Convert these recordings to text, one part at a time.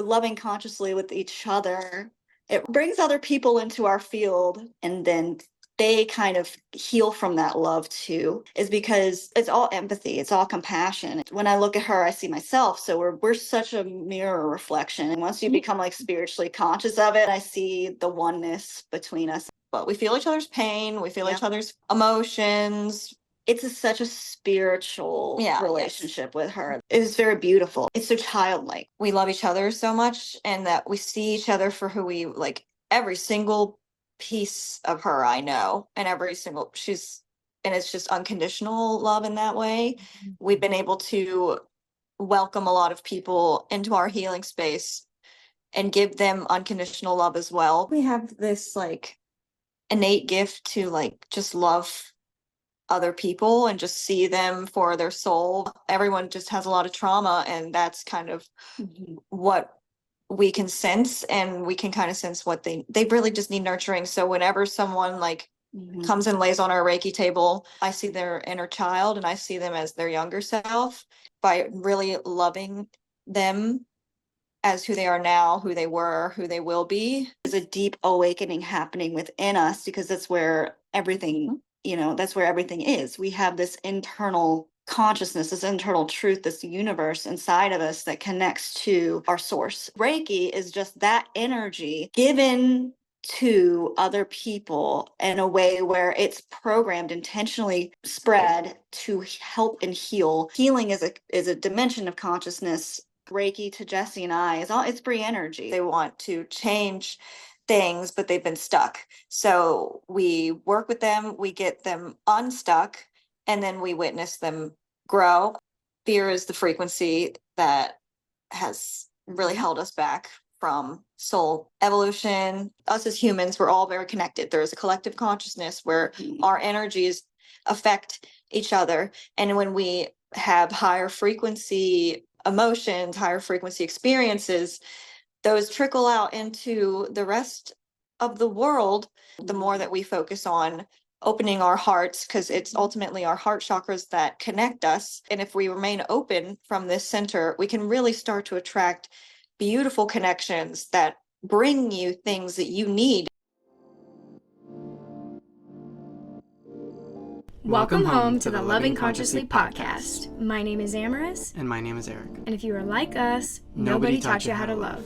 loving consciously with each other, it brings other people into our field, and then they kind of heal from that love too, is because it's all empathy, it's all compassion. When I look at her, I see myself. So we're such a mirror reflection. And once you become like spiritually conscious of it, I see the oneness between us. But we feel each other's pain, we feel each other's emotions. It's such a spiritual relationship with her. It's very beautiful. It's so childlike. We love each other so much, and that we see each other for who we like. Every single piece of her I know, and it's just unconditional love in that way. We've been able to welcome a lot of people into our healing space and give them unconditional love as well. We have this like innate gift to like just love other people and just see them for their soul. Everyone just has a lot of trauma, and that's kind of what we can sense, and we can kind of sense what they really just need nurturing. So whenever someone like comes and lays on our Reiki table, I see their inner child, and I see them as their younger self. By really loving them as who they are now, who they were, who they will be, there's a deep awakening happening within us, because that's where everything that's where everything is. We have this internal consciousness, this internal truth, this universe inside of us that connects to our source. Reiki is just that energy given to other people in a way where it's programmed, intentionally spread to help and heal. Healing is a dimension of consciousness. Reiki to Jessy and I it's free energy. They want to change things, but they've been stuck. So we work with them, we get them unstuck, and then we witness them grow. Fear is the frequency that has really held us back from soul evolution. Us as humans, we're all very connected. There is a collective consciousness where our energies affect each other. And when we have higher frequency emotions, higher frequency experiences, those trickle out into the rest of the world. The more that we focus on opening our hearts, because it's ultimately our heart chakras that connect us. And if we remain open from this center, we can really start to attract beautiful connections that bring you things that you need. Welcome home to the Loving Consciously podcast. My name is Ameris. And my name is Eric. And if you are like us, nobody taught you how to love.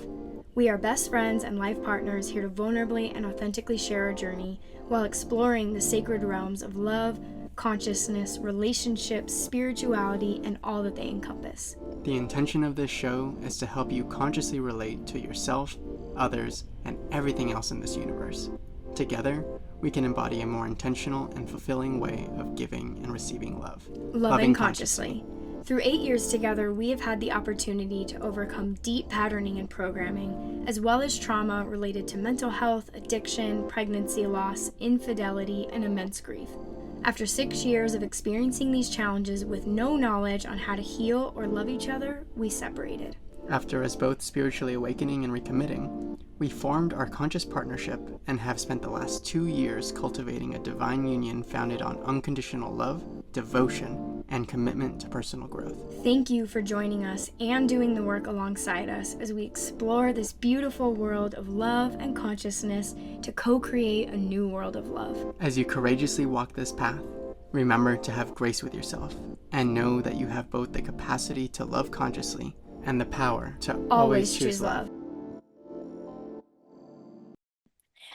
We are best friends and life partners here to vulnerably and authentically share our journey while exploring the sacred realms of love, consciousness, relationships, spirituality, and all that they encompass. The intention of this show is to help you consciously relate to yourself, others, and everything else in this universe. Together, we can embody a more intentional and fulfilling way of giving and receiving love. Loving consciously. Through 8 years together, we have had the opportunity to overcome deep patterning and programming, as well as trauma related to mental health, addiction, pregnancy loss, infidelity, and immense grief. After 6 years of experiencing these challenges with no knowledge on how to heal or love each other, we separated. After us both spiritually awakening and recommitting, we formed our conscious partnership and have spent the last 2 years cultivating a divine union founded on unconditional love, devotion, and commitment to personal growth. Thank you for joining us and doing the work alongside us as we explore this beautiful world of love and consciousness to co-create a new world of love. As you courageously walk this path, remember to have grace with yourself and know that you have both the capacity to love consciously and the power to always choose love.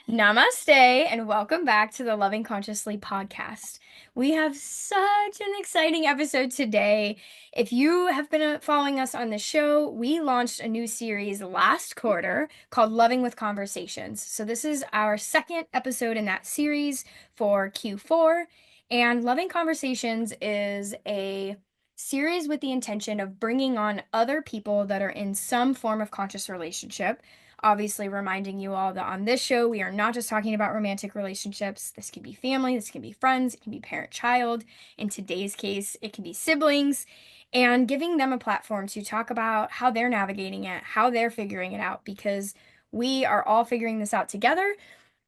Namaste, and welcome back to the Loving Consciously podcast. We have such an exciting episode today. If you have been following us on the show, we launched a new series last quarter called Loving with Conversations. So this is our second episode in that series for Q4, and Loving Conversations is a series with the intention of bringing on other people that are in some form of conscious relationship. Obviously, reminding you all that on this show, we are not just talking about romantic relationships. This can be family, this can be friends, it can be parent-child. In today's case, it can be siblings, and giving them a platform to talk about how they're navigating it, how they're figuring it out, because we are all figuring this out together.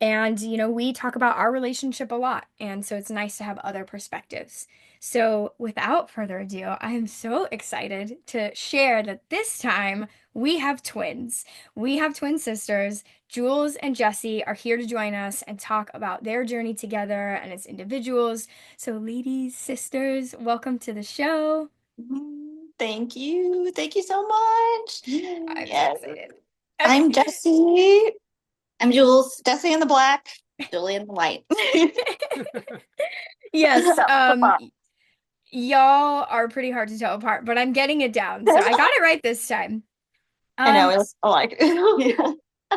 And, we talk about our relationship a lot. And so it's nice to have other perspectives. So without further ado, I am so excited to share that this time we have twins. We have twin sisters. Julez and Jessy are here to join us and talk about their journey together and as individuals. So, ladies, sisters, welcome to the show. Thank you. Thank you so much. I'm so Yes. excited. I'm Jessy. I'm Julez. Jessy in the black, Julie in the white. Yes, y'all are pretty hard to tell apart, but I'm getting it down. So I got it right this time. I know, it looks alike. Yeah.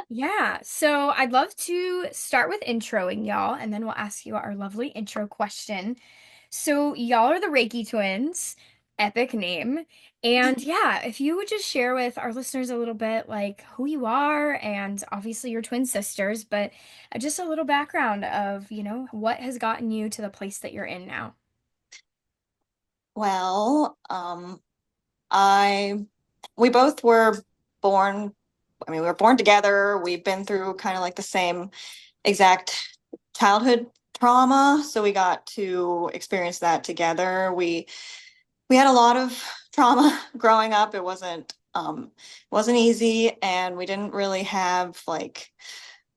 Yeah, so I'd love to start with introing y'all, and then we'll ask you our lovely intro question. So, y'all are the Reiki Twins, epic name. And yeah, if you would just share with our listeners a little bit like who you are, and obviously your twin sisters, but just a little background of, what has gotten you to the place that you're in now. Well, we both were born, we were born together. We've been through kind of like the same exact childhood trauma, so we got to experience that together. We had a lot of trauma growing up. It wasn't easy, and we didn't really have like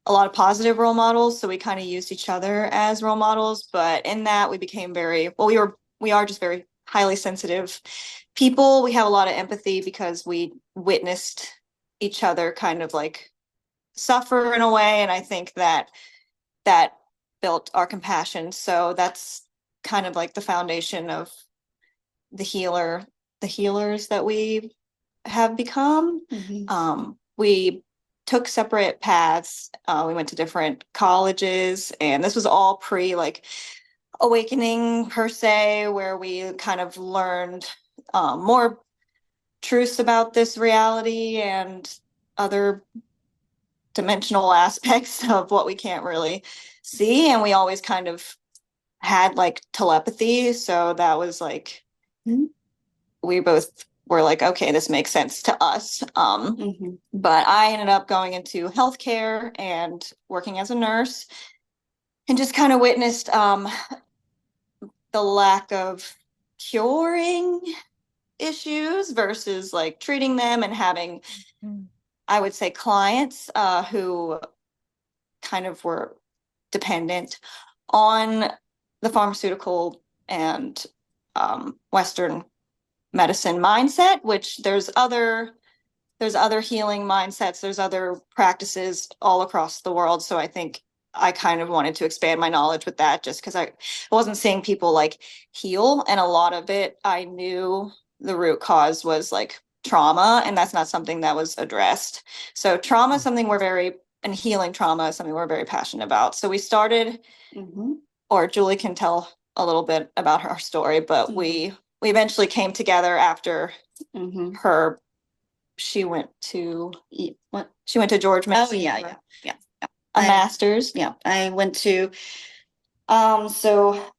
a lot of positive role models, so we kind of used each other as role models. But in that, we became we are just very highly sensitive people. We have a lot of empathy because we witnessed each other kind of like suffer in a way, and I think that built our compassion. So that's kind of like the foundation of the healers that we have become. We took separate paths. We went to different colleges, and this was all pre like awakening per se, where we kind of learned more truths about this reality and other dimensional aspects of what we can't really see. And we always kind of had like telepathy. So that was like, we both were like, okay, this makes sense to us. But I ended up going into healthcare and working as a nurse, and just kind of witnessed the lack of curing issues versus like treating them, and having, I would say, clients who kind of were dependent on the pharmaceutical and Western medicine mindset, which there's other healing mindsets, there's other practices all across the world. So I think I kind of wanted to expand my knowledge with that, just because I wasn't seeing people like heal, and a lot of it I knew the root cause was like trauma, and that's not something that was addressed. So trauma is something and healing trauma is something we're very passionate about. So we started, or Julie can tell a little bit about her story, but we eventually came together after she went to George Mason. Oh, yeah. A master's. Yeah, I went to, so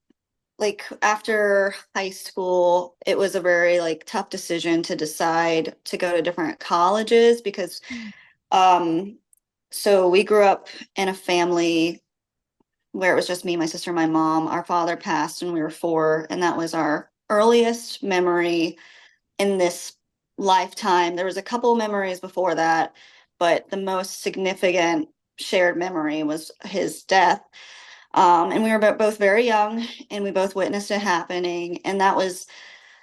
like after high school, it was a very like tough decision to decide to go to different colleges because, so we grew up in a family where it was just me, my sister, my mom. Our father passed when we were 4, and that was our earliest memory in this lifetime. There was a couple memories before that, but the most significant shared memory was his death. And we were both very young, and we both witnessed it happening. And that was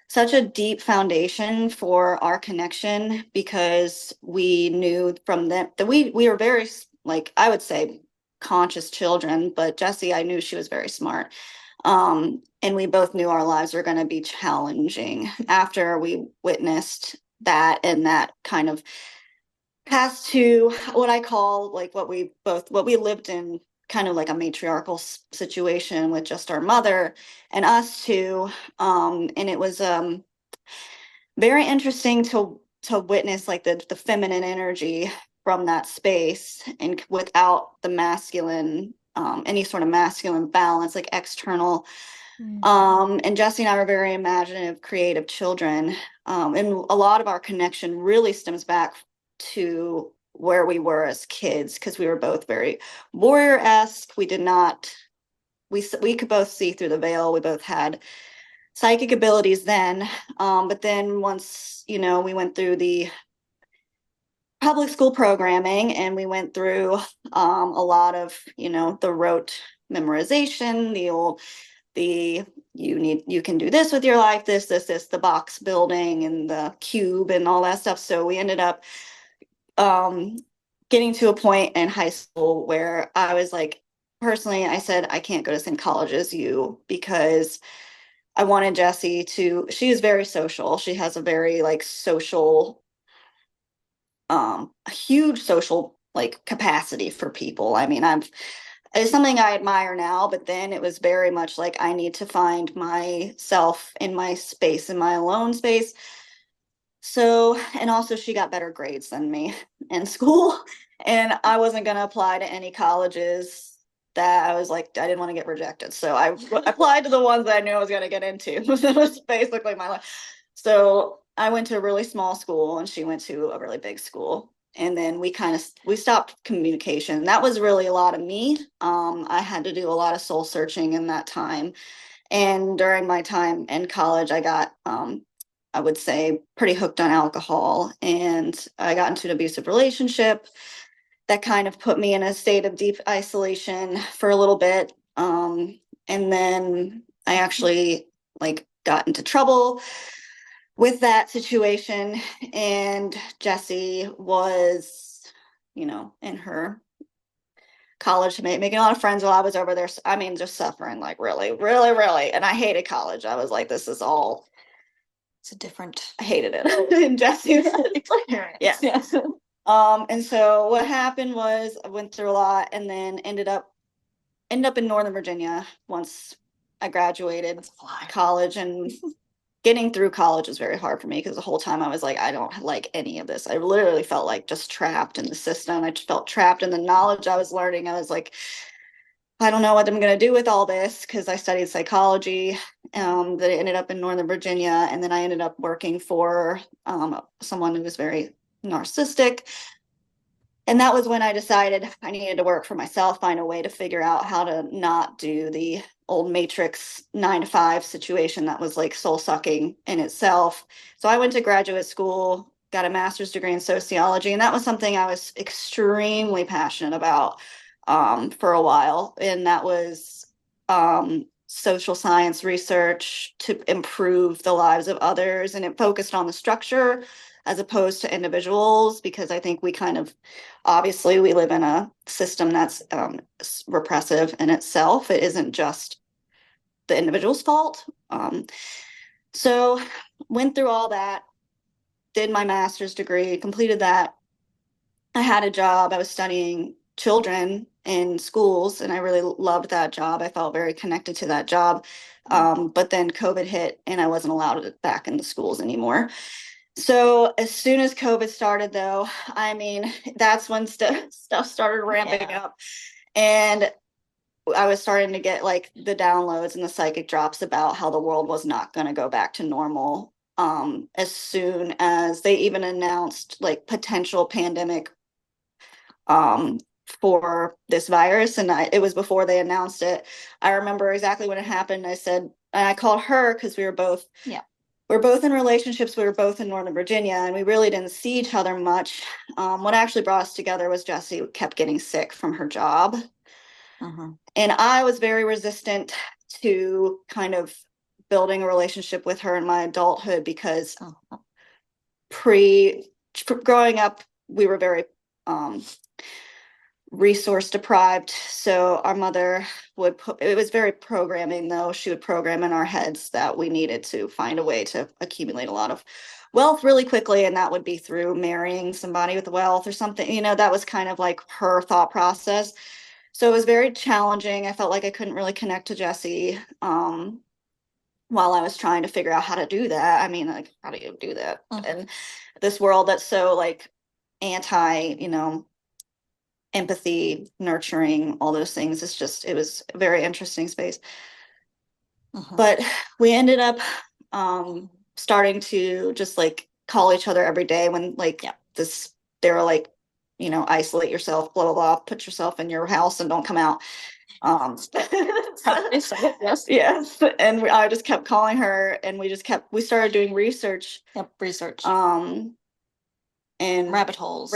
such a deep foundation for our connection, because we knew from them that we were very, like, I would say, conscious children, but Jessy, I knew she was very smart. And we both knew our lives were going to be challenging after we witnessed that, and that kind of passed to what I call like what we lived in, kind of like a matriarchal situation with just our mother and us two. And it was very interesting to witness like the feminine energy from that space, and without the masculine, any sort of masculine balance, like external. And Jessy and I were very imaginative, creative children. And a lot of our connection really stems back to where we were as kids, because we were both very warrior-esque. We did not, we could both see through the veil. We both had psychic abilities then. But then once, we went through the public school programming, and we went through a lot of, the rote memorization, you can do this with your life, this, the box building and the cube and all that stuff. So we ended up getting to a point in high school where I was like, personally, I said, I can't go to the same college as you, because I wanted Jessy she is very social. She has a very like social, a huge social like capacity for people. I mean, it's something I admire now, but then it was very much like I need to find myself in my space, in my alone space. So, and also she got better grades than me in school, and I wasn't going to apply to any colleges that I was like, I didn't want to get rejected. So I applied to the ones that I knew I was going to get into. It was basically my life. So I went to a really small school, and she went to a really big school. And then we stopped communication. That was really a lot of me. I had to do a lot of soul searching in that time. And during my time in college, I got, I would say, pretty hooked on alcohol, and I got into an abusive relationship that kind of put me in a state of deep isolation for a little bit. And then I actually like got into trouble with that situation, and Jessy was, in her college, making a lot of friends while I was over there. I mean, just suffering, like really, really, really. And I hated college. I was like, this is all, I hated it. And Jessy, yeah. Yes. And so what happened was I went through a lot, and then ended up in Northern Virginia once I graduated college. And getting through college was very hard for me, because the whole time I was like, I don't like any of this. I literally felt like just trapped in the system. I just felt trapped in the knowledge I was learning. I was like, I don't know what I'm going to do with all this, because I studied psychology. That ended up in Northern Virginia, and then I ended up working for someone who was very narcissistic. And that was when I decided I needed to work for myself, find a way to figure out how to not do the old matrix 9 to 5 situation that was like soul sucking in itself. So I went to graduate school, got a master's degree in sociology, and that was something I was extremely passionate about for a while. And that was social science research to improve the lives of others. And it focused on the structure as opposed to individuals, because I think we kind of, obviously we live in a system that's repressive in itself. It isn't just the individual's fault. So went through all that, did my master's degree, completed that. I had a job. I was studying children in schools, and I really loved that job. I felt very connected to that job. But then COVID hit, and I wasn't allowed back in the schools anymore. So as soon as COVID started, though, I mean, that's when stuff started ramping up. And I was starting to get like the downloads and the psychic drops about how the world was not going to go back to normal. As soon as they even announced like potential pandemic for this virus, and it was before they announced it. I remember exactly when it happened. I said, and I called her, because we were both in relationships. We were both in Northern Virginia, and we really didn't see each other much. What actually brought us together was Jessy kept getting sick from her job. And I was very resistant to kind of building a relationship with her in my adulthood, because growing up, we were very resource deprived. So our mother it was very programming, though. She would program in our heads that we needed to find a way to accumulate a lot of wealth really quickly, and that would be through marrying somebody with wealth or something. That was kind of like her thought process. So it was very challenging. I felt like I couldn't really connect to Jessy while I was trying to figure out how to do that. I mean, like, how do you do that in this world that's so like anti, empathy, nurturing, all those things? It was a very interesting space. But we ended up starting to just like call each other every day when like they were like, isolate yourself, blah, blah, blah, put yourself in your house and don't come out. Yes. Yes. And I just kept calling her, and we started doing research. Yep. Research. And Rabbit holes.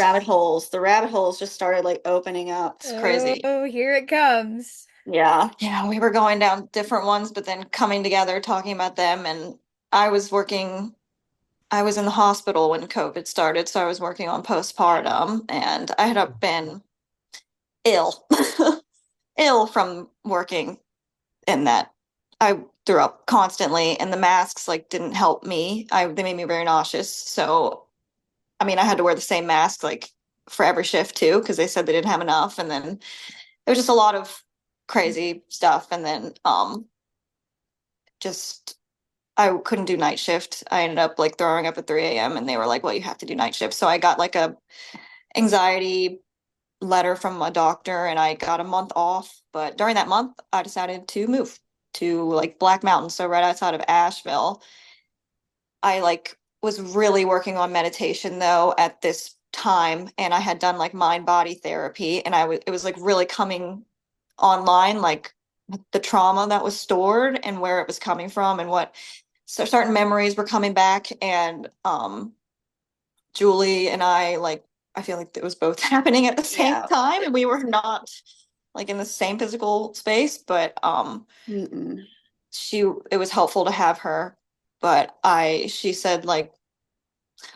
The rabbit holes just started like opening up. It's crazy. Oh, here it comes. Yeah. Yeah, we were going down different ones, but then coming together, talking about them. And I was in the hospital when COVID started, so I was working on postpartum, and I had been ill, ill from working in that. I threw up constantly, and the masks like didn't help me. They made me very nauseous. So, I mean, I had to wear the same mask like for every shift too, because they said they didn't have enough. And then it was just a lot of crazy stuff. And then just I couldn't do night shift. I ended up like throwing up at 3 a.m. and they were like, well, you have to do night shift. So I got like a anxiety letter from a doctor, and I got a month off. But during that month, I decided to move to like Black Mountain, so right outside of Asheville. I like was really working on meditation though at this time, and I had done like mind body therapy, and it was like really coming online, like the trauma that was stored and where it was coming from, and what certain memories were coming back. And Julie and I feel like it was both happening at the same time, and we were not like in the same physical space, but Mm-mm. it was helpful to have her. But she said like,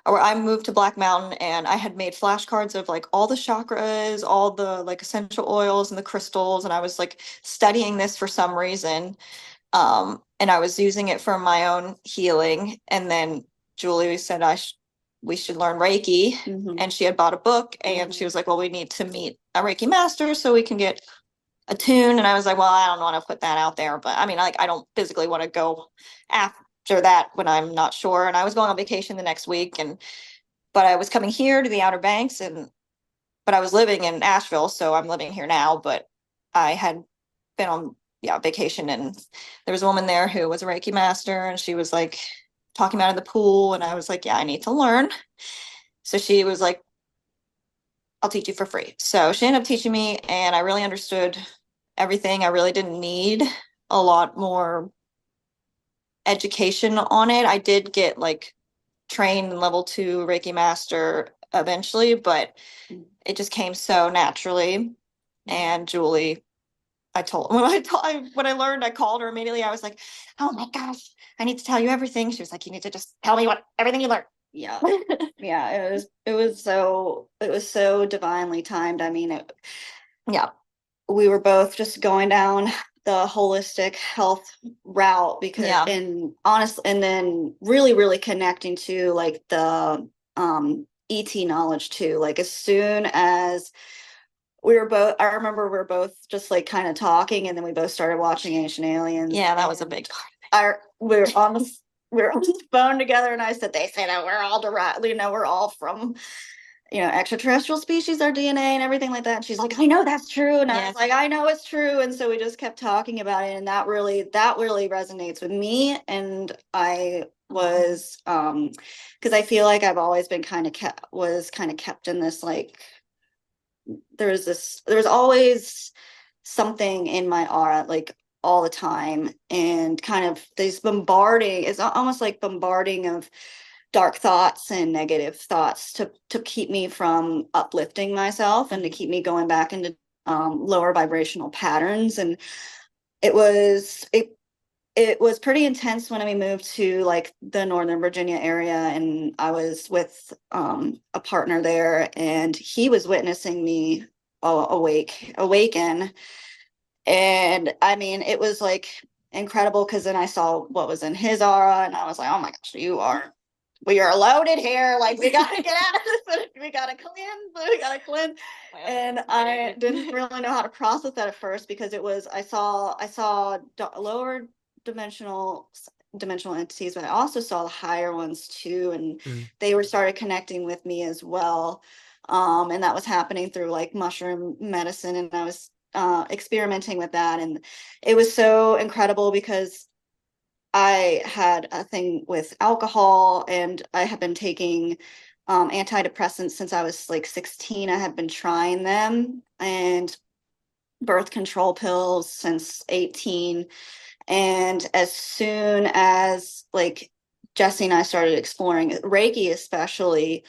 or I moved to Black Mountain, and I had made flashcards of like all the chakras, all the like essential oils and the crystals, and I was like studying this for some reason. And I was using it for my own healing. And then Julie said we should learn Reiki. Mm-hmm. And she had bought a book, and she was like, well, we need to meet a Reiki master so we can get attuned. And I was like, well, I don't want to put that out there, but I mean, like, I don't physically want to go after that when I'm not sure. And I was going on vacation the next week, but I was coming here to the Outer Banks, but I was living in Asheville, so I'm living here now. But I had been on vacation, and there was a woman there who was a Reiki master, and she was like talking about in the pool, and I was like, yeah, I need to learn. So she was like, I'll teach you for free. So she ended up teaching me, and I really understood everything. I really didn't need a lot more education on it. I did get like trained in level 2 Reiki master eventually, but it just came so naturally. And Julie, when I learned, I called her immediately. I was like, oh my gosh, I need to tell you everything. She was like, you need to just tell me everything you learned. Yeah. Yeah, it was so divinely timed. I mean, we were both just going down the holistic health route because and honestly, and then really, really connecting to like the ET knowledge too. Like as soon as I remember we were both just like kind of talking, and then we both started watching Ancient Aliens. Yeah, that was a big part. We were on the phone together, and I said, they say that we're all derived, we're all from, extraterrestrial species, our DNA and everything like that. And she's like, I know that's true. And I was like, I know it's true. And so we just kept talking about it. And that really resonates with me. And I was, because I feel like I've always been kind of kept in this, like, there was always something in my aura, like all the time, and kind of this bombarding, it's almost like bombarding of dark thoughts and negative thoughts to keep me from uplifting myself and to keep me going back into lower vibrational patterns. And it was pretty intense when we moved to like the Northern Virginia area, and I was with a partner there, and he was witnessing me awaken. And I mean, it was like incredible, because then I saw what was in his aura, and I was like, oh my gosh, we are loaded here. Like, we gotta get out of this. We gotta cleanse. And I didn't really know how to process that at first, because I saw lower dimensional entities, but I also saw the higher ones too, and they started connecting with me as well. And that was happening through like mushroom medicine, and I was experimenting with that, and it was so incredible because I had a thing with alcohol, and I had been taking antidepressants since I was like 16. I had been trying them, and birth control pills since 18. And as soon as like Jesse and I started exploring Reiki, especially,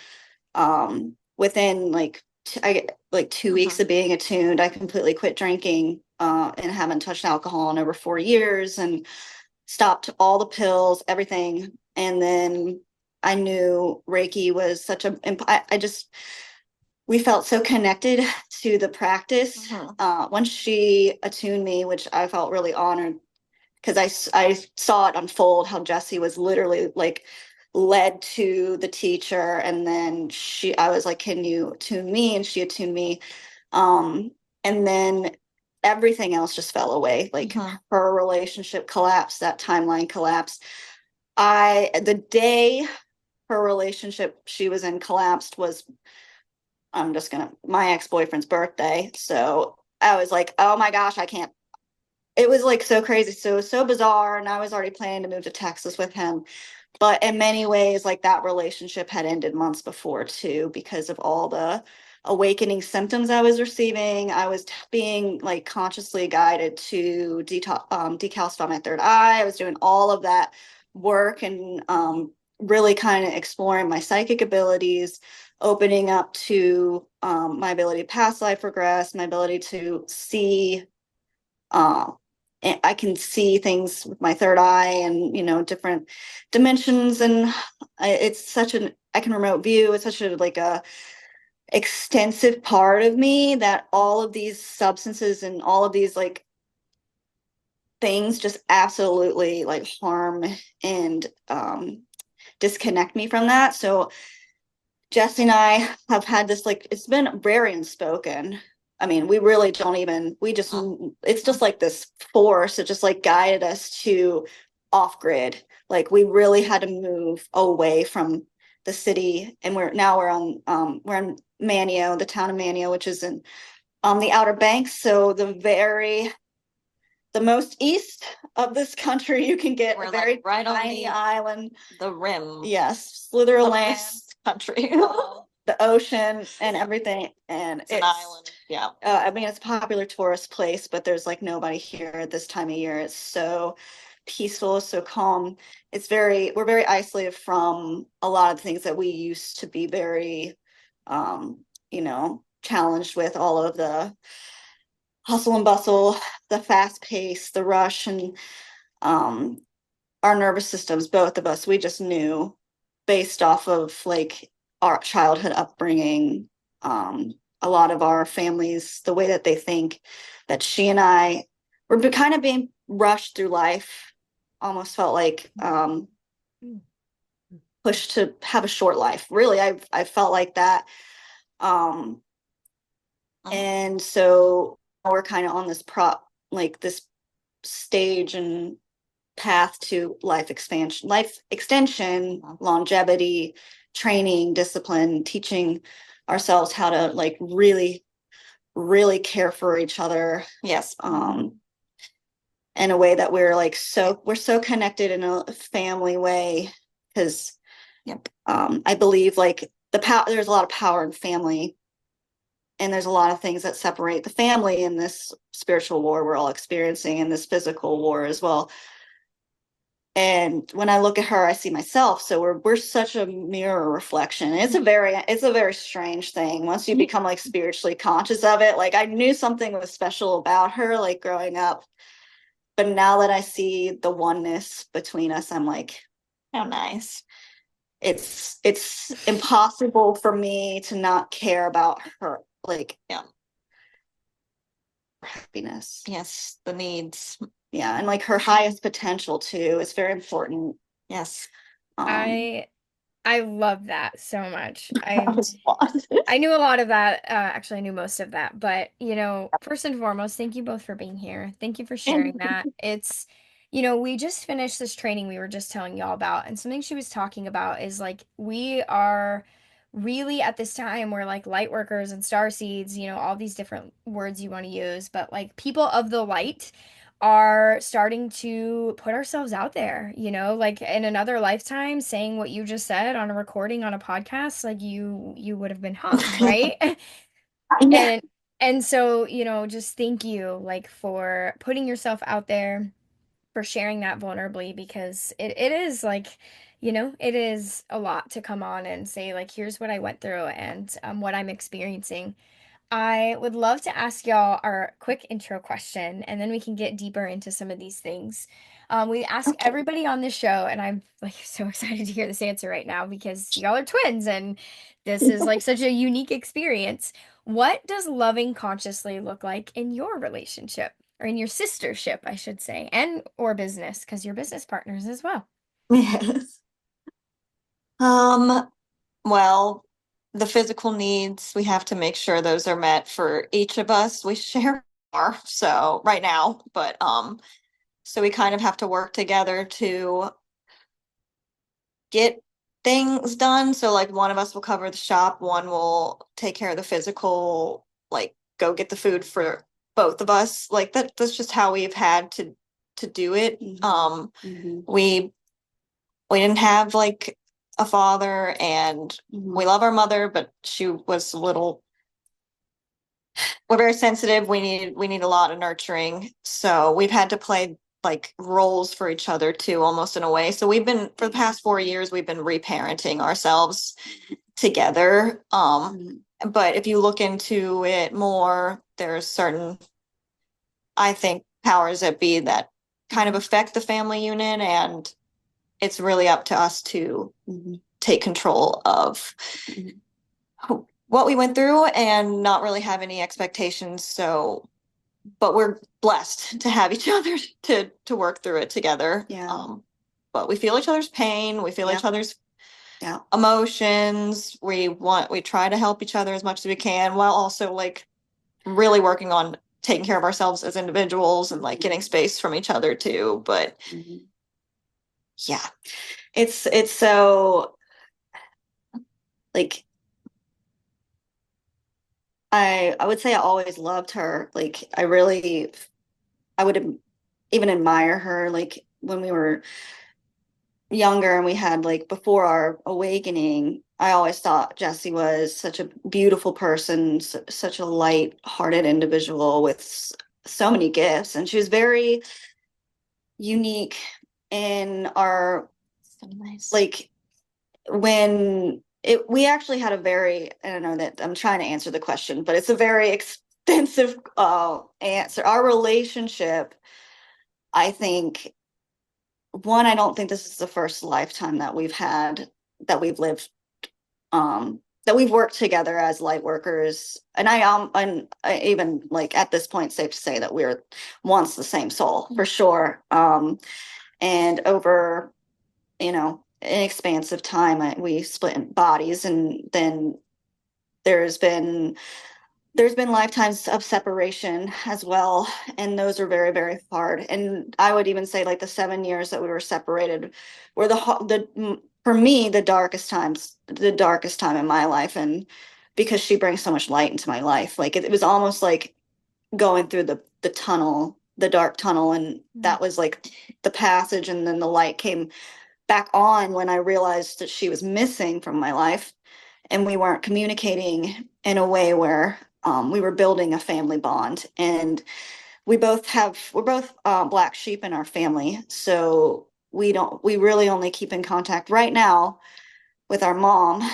within like I like 2 weeks of being attuned, I completely quit drinking, and haven't touched alcohol in over 4 years, and stopped all the pills, everything. And then I knew Reiki was such a, I just, we felt so connected to the practice. Once she attuned me, which I felt really honored, because I saw it unfold, how Jesse was literally like led to the teacher, and then I was like, can you attune me? And she attuned me. And then everything else just fell away. Like her relationship collapsed, that timeline collapsed. The day her relationship she was in collapsed was, my ex-boyfriend's birthday. So I was like, oh my gosh, I can't. It was like so crazy. So bizarre. And I was already planning to move to Texas with him. But in many ways, like that relationship had ended months before too, because of all the awakening symptoms I was receiving. I was being like consciously guided to decalcify my third eye. I was doing all of that work, and really kind of exploring my psychic abilities, opening up to my ability to past life regress, my ability to see. I can see things with my third eye, and different dimensions, and it's such an I can remote view. It's such a like a extensive part of me that all of these substances and all of these like things just absolutely like harm and disconnect me from that. So Jesse and I have had this, like, it's been very unspoken. I mean, we really don't even, it's just like this force that just like guided us to off grid. Like we really had to move away from the city, and we're in Manio, the town of Manio, which is in the Outer Banks. So the most east of this country you can get. We're a very like right on tiny island. the rim Yes, slither of of land, this country. the ocean and everything. And It's an island. Yeah. I mean, it's a popular tourist place, but there's like nobody here at this time of year. It's so peaceful, so calm. We're very isolated from a lot of things that we used to be very, challenged with, all of the hustle and bustle, the fast pace, the rush, and um, our nervous systems, both of us, we just knew based off of like our childhood upbringing, a lot of our families, the way that they think, that she and I were kind of being rushed through life, almost felt like pushed to have a short life. Really, I felt like that. And so we're kind of on this this stage and path to life extension, longevity, training, discipline, teaching ourselves how to like really, really care for each other. Yes. In a way that we're so connected in a family way, because I believe like there's a lot of power in family, and there's a lot of things that separate the family in this spiritual war we're all experiencing, and this physical war as well. And when I look at her, I see myself. So we're such a mirror reflection. It's a very strange thing once you become like spiritually conscious of it. Like I knew something was special about her, like growing up, but now that I see the oneness between us, I'm like, how nice. It's impossible for me to not care about her. Like, happiness. Yes, the needs. Yeah, and like her highest potential too is very important. Yes. I love that so much. I knew a lot of that. Actually, I knew most of that. But, first and foremost, thank you both for being here. Thank you for sharing that. It's, we just finished this training we were just telling y'all about. And something she was talking about is like, we are really at this time where like light workers and star seeds, all these different words you want to use, but like people of the light are starting to put ourselves out there, you know, like in another lifetime, saying what you just said on a recording on a podcast, like you would have been hung, right? Yeah. And and so, you know, just thank you like for putting yourself out there, for sharing that vulnerably, because it is like, you know, it is a lot to come on and say like, here's what I went through and what I'm experiencing. I would love to ask y'all our quick intro question, and then we can get deeper into some of these things. We ask Okay. everybody on this show, and I'm like so excited to hear this answer right now because y'all are twins, and this is like such a unique experience. What does loving consciously look like in your relationship, or in your sistership, I should say, and or business, because you're business partners as well. Yes. Um, well, the physical needs, we have to make sure those are met for each of us. We share more, so right now, but so we kind of have to work together to get things done. So like one of us will cover the shop, one will take care of the physical, like go get the food for both of us. Like that's just how we've had to do it. We didn't have like a father, and we love our mother, but she was a little, we're very sensitive. We need a lot of nurturing. So we've had to play like roles for each other too, almost in a way. So we've been, for the past 4 years, we've been reparenting ourselves together. But if you look into it more, there's certain, I think, powers that be that kind of affect the family unit, and it's really up to us to take control of what we went through and not really have any expectations. So, but we're blessed to have each other to work through it together. Yeah. But we feel each other's pain. We feel Yeah. each other's Yeah. emotions. We try to help each other as much as we can, while also like really working on taking care of ourselves as individuals and like getting space from each other too. But yeah, it's so like I would say I always loved her. Like I would even admire her like when we were younger and we had like before our awakening. I always thought Jessy was such a beautiful person, such a light-hearted individual with so many gifts, and she was very unique in our, So nice. like, when we actually had a very, I don't know that I'm trying to answer the question, but it's a very extensive answer. Our relationship, I think, one, I don't think this is the first lifetime that we've had, that we've lived, that we've worked together as light workers. And I even like at this point safe to say that we're once the same soul for sure. And over, an expansive time, we split in bodies, and then there's been lifetimes of separation as well, and those are very, very hard. And I would even say like the 7 years that we were separated were for me the darkest time in my life, and because she brings so much light into my life, like it was almost like going through the tunnel, the dark tunnel, and that was like the passage, and then the light came back on when I realized that she was missing from my life, and we weren't communicating in a way where we were building a family bond. And we're both black sheep in our family, so we really only keep in contact right now with our mom,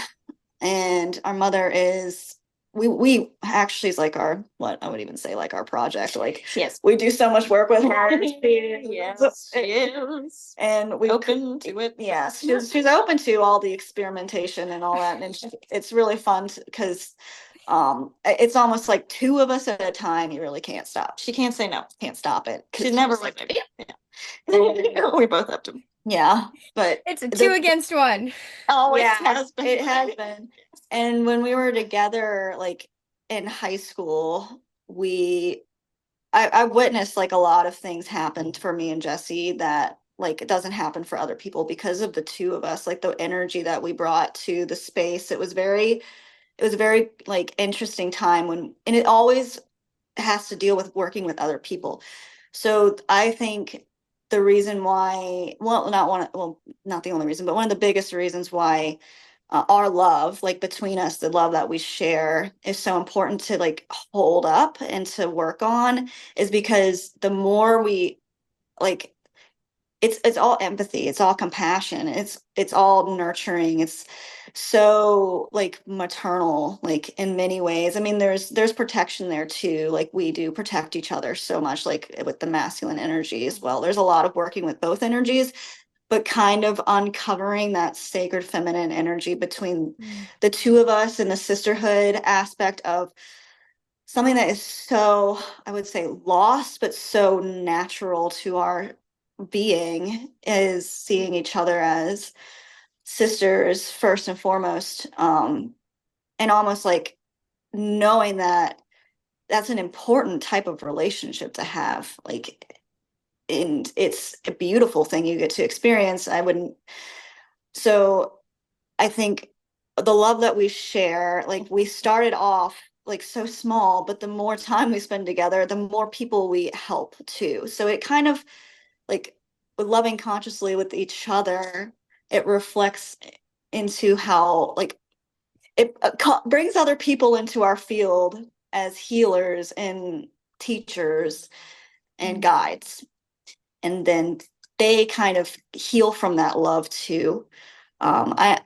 and our mother is, we actually is like our, what I would even say, like our project. Like, yes, we do so much work with her. Yes, she is. And we open to it. Yes, she's open to all the experimentation and all that, and it's really fun because it's almost like two of us at a time. You really can't stop. She can't say no, can't stop it. She's never like, yeah. We both have to. Yeah, but It's a two against one. oh, yeah, it has been. And when we were together, like in high school, I witnessed like a lot of things happened for me and Jessy that like it doesn't happen for other people because of the two of us, like the energy that we brought to the space. It was a very like interesting time, and it always has to deal with working with other people. So I think the reason why, well, not one, well, not the only reason, but one of the biggest reasons why our love, like between us, the love that we share is so important to like hold up and to work on, is because the more we like, it's all empathy, it's all compassion, it's all nurturing, it's so like maternal, like in many ways. I mean, there's protection there too, like we do protect each other so much, like with the masculine energy as well. There's a lot of working with both energies, but kind of uncovering that sacred feminine energy between Mm. the two of us, and the sisterhood aspect of something that is so, I would say, lost, but so natural to our being, is seeing each other as sisters first and foremost, and almost like knowing that that's an important type of relationship to have, like, and it's a beautiful thing you get to experience. I wouldn't, so I think the love that we share, like we started off like so small, but the more time we spend together, the more people we help too. So it kind of like, with loving consciously with each other, it reflects into how like it brings other people into our field as healers and teachers and Mm. guides. And then they kind of heal from that love too. I,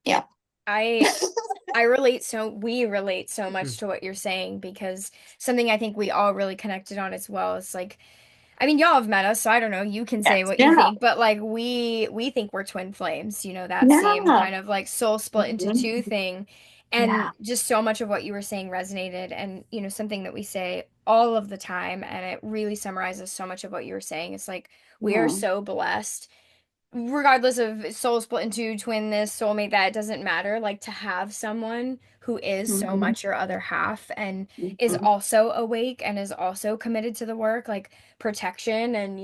yeah. I we relate so Mhm. much to what you're saying because something I think we all really connected on as well is like, I mean, y'all have met us, so I don't know, you can say Yes. what you Yeah. think, but like we think we're twin flames, that same Yeah. kind of like soul split into Mhm. two thing. Yeah. And just so much of what you were saying resonated, and something that we say all of the time, and it really summarizes so much of what you were saying. It's like we are Mhm. so blessed regardless of soul split into twin this soulmate that, it doesn't matter, like to have someone who is so Mhm. much your other half and is Mhm. also awake and is also committed to the work, like protection, and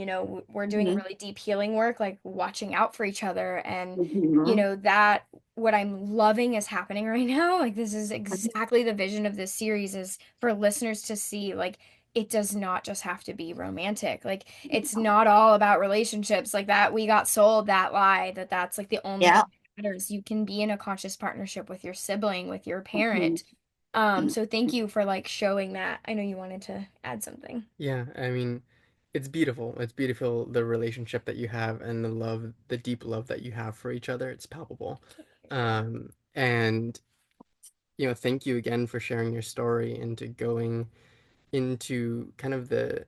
we're doing Mhm. really deep healing work, like watching out for each other. And Mhm. that what I'm loving is happening right now, like this is exactly the vision of this series, is for listeners to see like it does not just have to be romantic. Like it's not all about relationships like that. We got sold that lie that that's like the only Yeah. thing that matters. You can be in a conscious partnership with your sibling, with your Mhm. parent. So thank you for like showing that. I know you wanted to add something. Yeah, I mean, it's beautiful. It's beautiful, the relationship that you have and the love, the deep love that you have for each other. It's palpable. And thank you again for sharing your story and to going into kind of the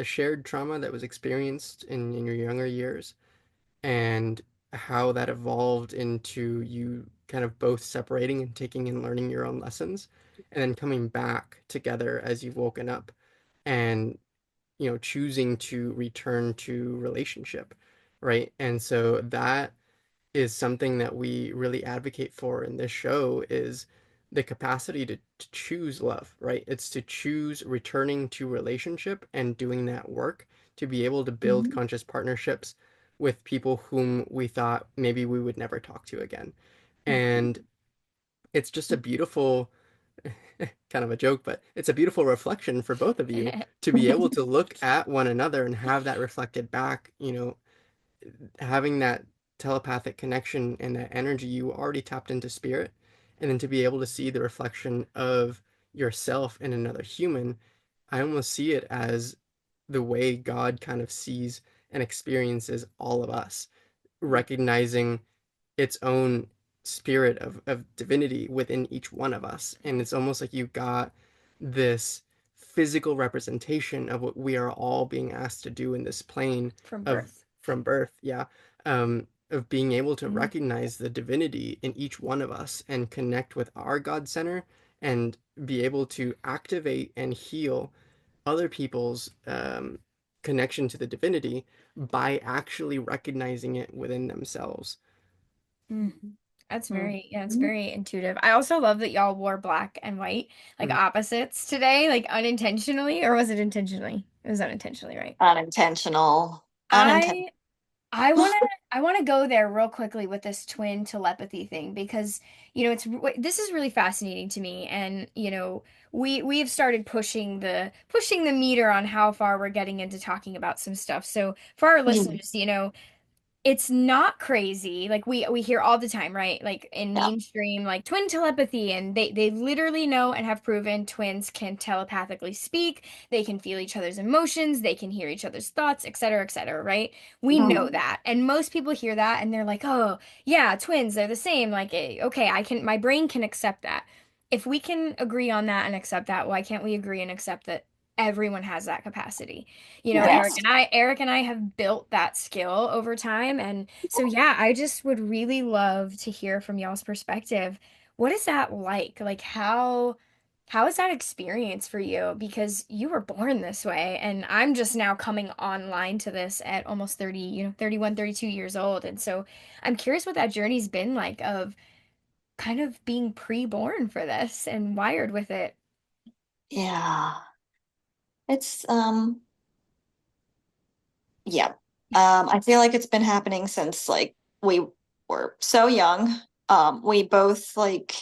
shared trauma that was experienced in your younger years, and how that evolved into you kind of both separating and taking and learning your own lessons, and then coming back together as you've woken up, and choosing to return to relationship, right? And so that is something that we really advocate for in this show, is the capacity to choose love, right? It's to choose returning to relationship and doing that work to be able to build Mhm. conscious partnerships with people whom we thought maybe we would never talk to again. And it's just a beautiful, kind of a joke, but it's a beautiful reflection for both of you to be able to look at one another and have that reflected back, having that telepathic connection and that energy. You already tapped into spirit, and then to be able to see the reflection of yourself in another human, I almost see it as the way God kind of sees and experiences all of us, recognizing its own spirit of divinity within each one of us. And it's almost like you got this physical representation of what we are all being asked to do in this plane From of birth. from birth, yeah, of being able to Mhm. recognize the divinity in each one of us and connect with our God center, and be able to activate and heal other people's connection to the divinity by actually recognizing it within themselves. Mm. That's Mhm. very, yeah, it's very intuitive. I also love that y'all wore black and white, like Mm. opposites today, like unintentionally, or was it intentionally? It was unintentionally, right? Unintentional. Unintentional. I I want to go there real quickly with this twin telepathy thing because, this is really fascinating to me, and, we have started pushing the meter on how far we're getting into talking about some stuff. So for our Mhm. listeners, it's not crazy. Like we hear all the time, right? Like in Yeah. mainstream, like twin telepathy, and they literally know and have proven twins can telepathically speak, they can feel each other's emotions, they can hear each other's thoughts, et cetera, right? We know Mhm. that. And most people hear that and they're like, "Oh, yeah, twins, they're the same." Like, okay, my brain can accept that. If we can agree on that and accept that, why can't we agree and accept that everyone has that capacity? Yes. Eric and I have built that skill over time. And so, yeah, I just would really love to hear from y'all's perspective. What is that like? Like, how is that experience for you? Because you were born this way, and I'm just now coming online to this at almost 30, 31, 32 years old. And so I'm curious what that journey's been like of kind of being pre-born for this and wired with it. Yeah. It's yeah. I feel like it's been happening since like we were so young. We both like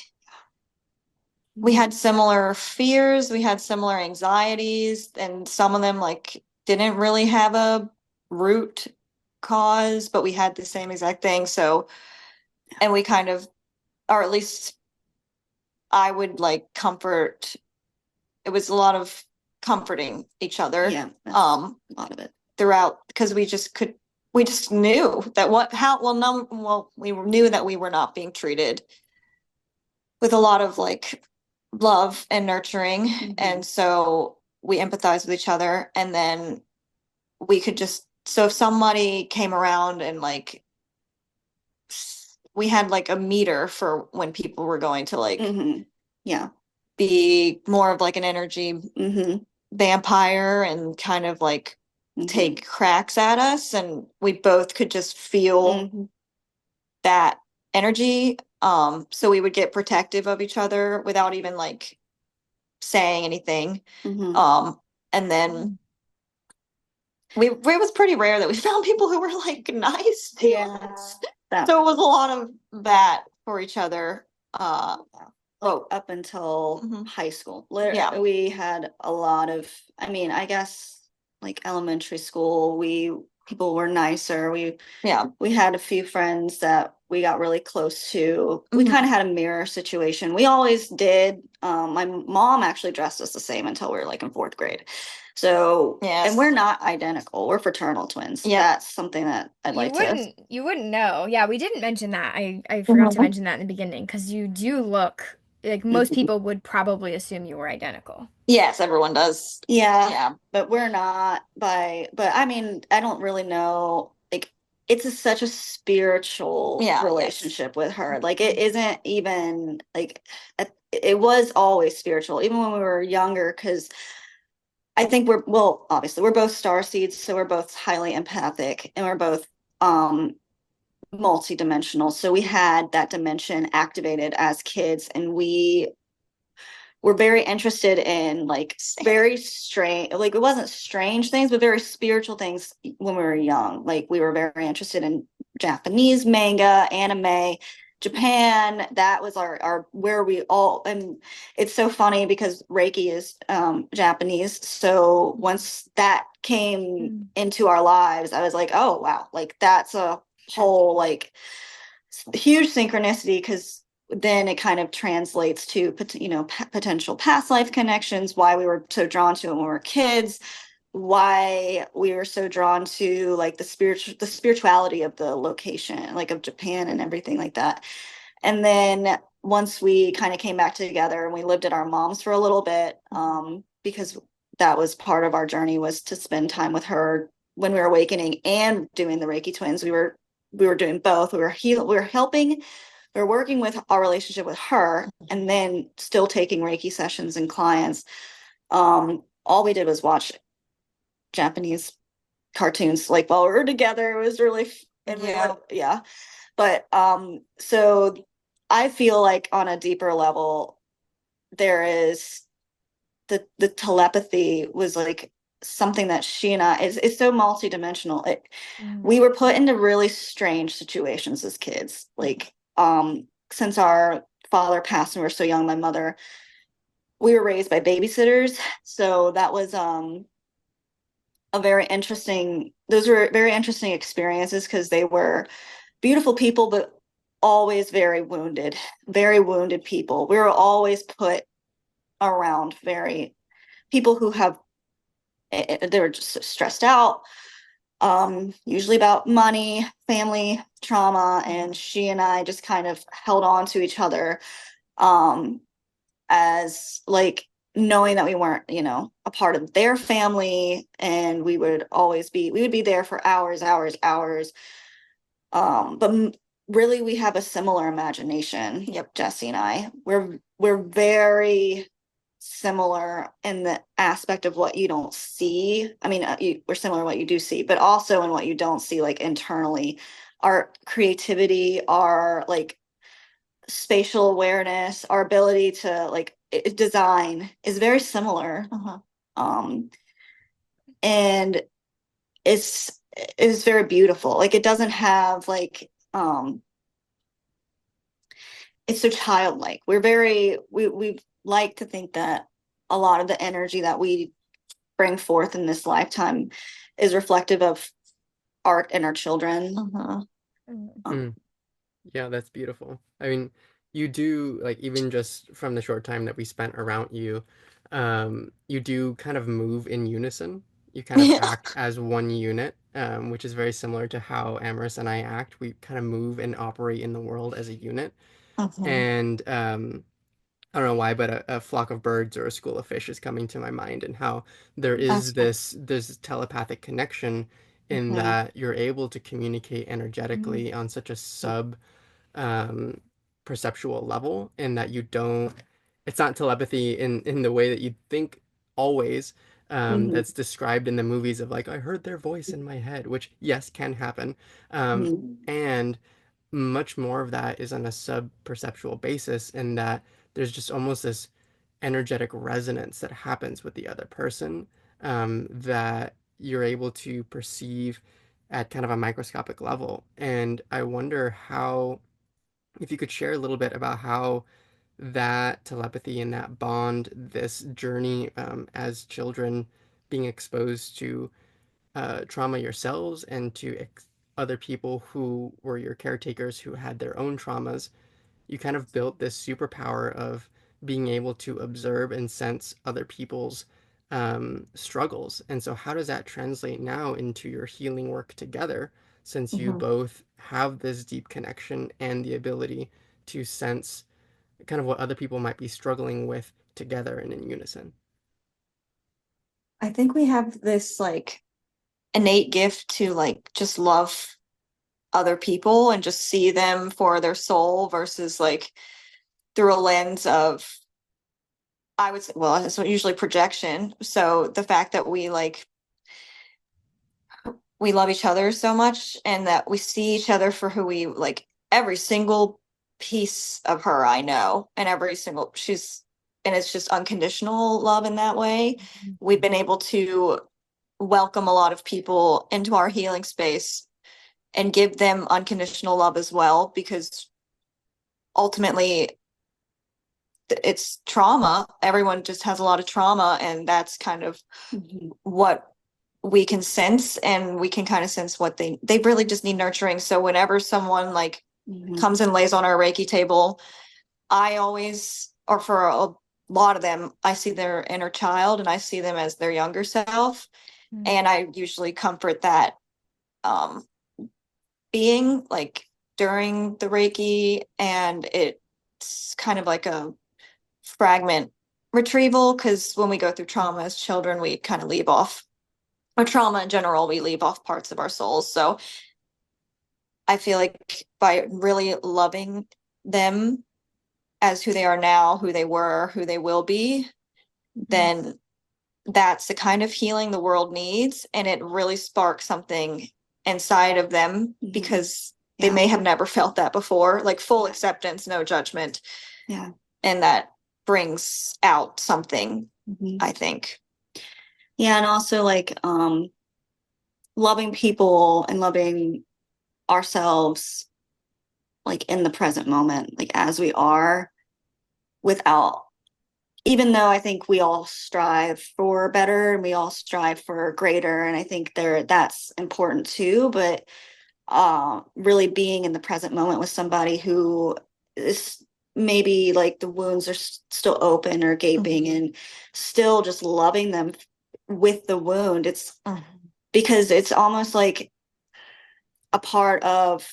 we had similar fears, we had similar anxieties, and some of them like didn't really have a root cause, but we had the same exact thing. So, and we kind of, or at least I would like comfort, it was a lot of comforting each other. Yeah, that's a lot of it. Throughout, because we just knew that we knew that we were not being treated with a lot of like love and nurturing. And so we empathized with each other, and then we could just, so if somebody came around and like we had like a meter for when people were going to like Yeah. be more of like an energy Mm-hmm. vampire and kind of like take cracks at us, and we both could just feel that energy. So we would get protective of each other without even like saying anything. And then it was pretty rare that we found people who were like nice to us. So it was a lot of that for each other. Up until high school. Yeah. We had a lot of, I mean, I guess like elementary school, people were nicer. We had a few friends that we got really close to. We kind of had a mirror situation. We always did. My mom actually dressed us the same until we were like in fourth grade. So, and we're not identical. We're fraternal twins. Yeah. That's something that I'd like to. You wouldn't know. Yeah, we didn't mention that. I forgot to mention that in the beginning because you do look like most people would probably assume you were identical. Yes, everyone does. Yeah. But we're not but I mean, I don't really know. Like, such a spiritual relationship with her. Like, it isn't even like it was always spiritual, even when we were younger, because I think obviously we're both star seeds, so we're both highly empathic, and we're both multi-dimensional. So we had that dimension activated as kids, and we were very interested in like very strange, like it wasn't strange things, but very spiritual things when we were young. Like, we were very interested in Japanese manga, anime, Japan. That was our where we all, and it's so funny because Reiki is Japanese. So once that came into our lives, I was like, oh wow, like that's a whole like huge synchronicity, because then it kind of translates to potential past life connections, why we were so drawn to it when we were kids, why we were so drawn to like the spirituality of the location, like of Japan and everything like that. And then once we kind of came back together and we lived at our mom's for a little bit, because that was part of our journey, was to spend time with her when we were awakening and doing the Reiki Twins. We were doing both. We were helping, we were working with our relationship with her, and then still taking Reiki sessions and clients. All we did was watch Japanese cartoons like while we were together. It was really but so I feel like on a deeper level there is the telepathy was like something that she and I, it's so multidimensional. Mm. We were put into really strange situations as kids. Like, since our father passed and we were so young, my mother, we were raised by babysitters. So that was those were very interesting experiences because they were beautiful people, but always very wounded people. We were always put around people who have, they were just stressed out, usually about money, family trauma, and she and I just kind of held on to each other, as like knowing that we weren't, a part of their family, and we would be there for hours. But really we have a similar imagination. Yep, Jessy and I. We're very similar in the aspect of what you don't see. I mean, we're similar in what you do see, but also in what you don't see, like internally. Our creativity, our like spatial awareness, our ability to like design is very similar. And it's very beautiful. Like, it doesn't have like it's so childlike. We like to think that a lot of the energy that we bring forth in this lifetime is reflective of art and our children. Yeah, that's beautiful. I mean, you do, like, even just from the short time that we spent around you, you do kind of move in unison. You kind of act as one unit, which is very similar to how Amaris and I act. We kind of move and operate in the world as a unit. And I don't know why, but a flock of birds or a school of fish is coming to my mind, and how there is this telepathic connection in that you're able to communicate energetically on such a um, perceptual level, and that you don't, it's not telepathy in the way that you'd think always, that's described in the movies of like, I heard their voice in my head, which yes, can happen. And much more of that is on a sub-perceptual basis, in that there's just almost this energetic resonance that happens with the other person, that you're able to perceive at kind of a microscopic level. And I wonder how, if you could share a little bit about how that telepathy and that bond, this journey, as children, being exposed to trauma yourselves and to other people who were your caretakers who had their own traumas, you kind of built this superpower of being able to observe and sense other people's struggles. And so, how does that translate now into your healing work together, since you both have this deep connection and the ability to sense kind of what other people might be struggling with together and in unison? I think we have this like innate gift to like just love other people and just see them for their soul versus like through a lens of, I would say, well, it's usually projection. So the fact that we love each other so much, and that we see each other for who we like, every single piece of her I know, and and it's just unconditional love in that way. We've been able to welcome a lot of people into our healing space and give them unconditional love as well, because ultimately it's trauma. Everyone just has a lot of trauma, and that's kind of what we can sense, and we can kind of sense what they really just need nurturing. So whenever someone like comes and lays on our Reiki table, I always, or for a lot of them, I see their inner child and I see them as their younger self. And I usually comfort that being like during the Reiki, and it's kind of like a fragment retrieval, because when we go through trauma as children, we kind of leave off, or trauma in general, we leave off parts of our souls. So I feel like by really loving them as who they are now, who they were, who they will be, then that's the kind of healing the world needs. And it really sparks something inside of them, because they may have never felt that before, like full acceptance, no judgment. And that brings out something, I think. Yeah, and also like loving people and loving ourselves like in the present moment, like as we are, without, even though I think we all strive for better and we all strive for greater, and I think that's important too, but really being in the present moment with somebody who is maybe like the wounds are still open or gaping, and still just loving them with the wound. It's because it's almost like a part of,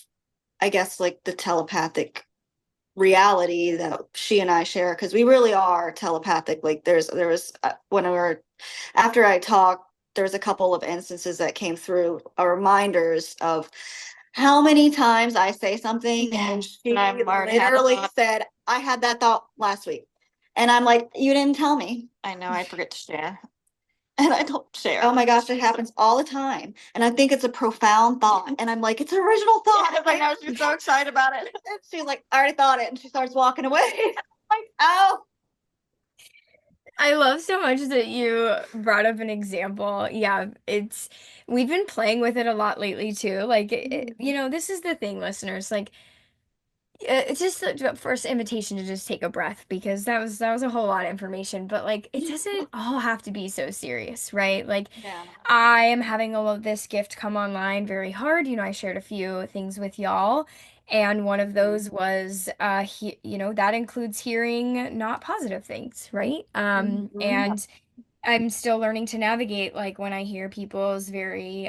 I guess, like the telepathic reality that she and I share, because we really are telepathic. Like there was when we were, after I talked, there was a couple of instances that came through, reminders of how many times I say something and she literally said, I had that thought last week. And I'm like, you didn't tell me. I know, I forget to share. And I don't share. Oh my gosh, it happens all the time. And I think it's a profound thought. And I'm like, it's an original thought. Yes, I know, she's so excited about it. And she's like, I already thought it. And she starts walking away. Like, oh. I love so much that you brought up an example. Yeah, we've been playing with it a lot lately too. Like, this is the thing, listeners. Like, it's just the first invitation to just take a breath, because that was a whole lot of information. But like, it doesn't all have to be so serious, right? Like, Yeah. I am having all of this gift come online very hard. I shared a few things with y'all, and one of those was, that includes hearing not positive things, right? And I'm still learning to navigate, like, when I hear people's very,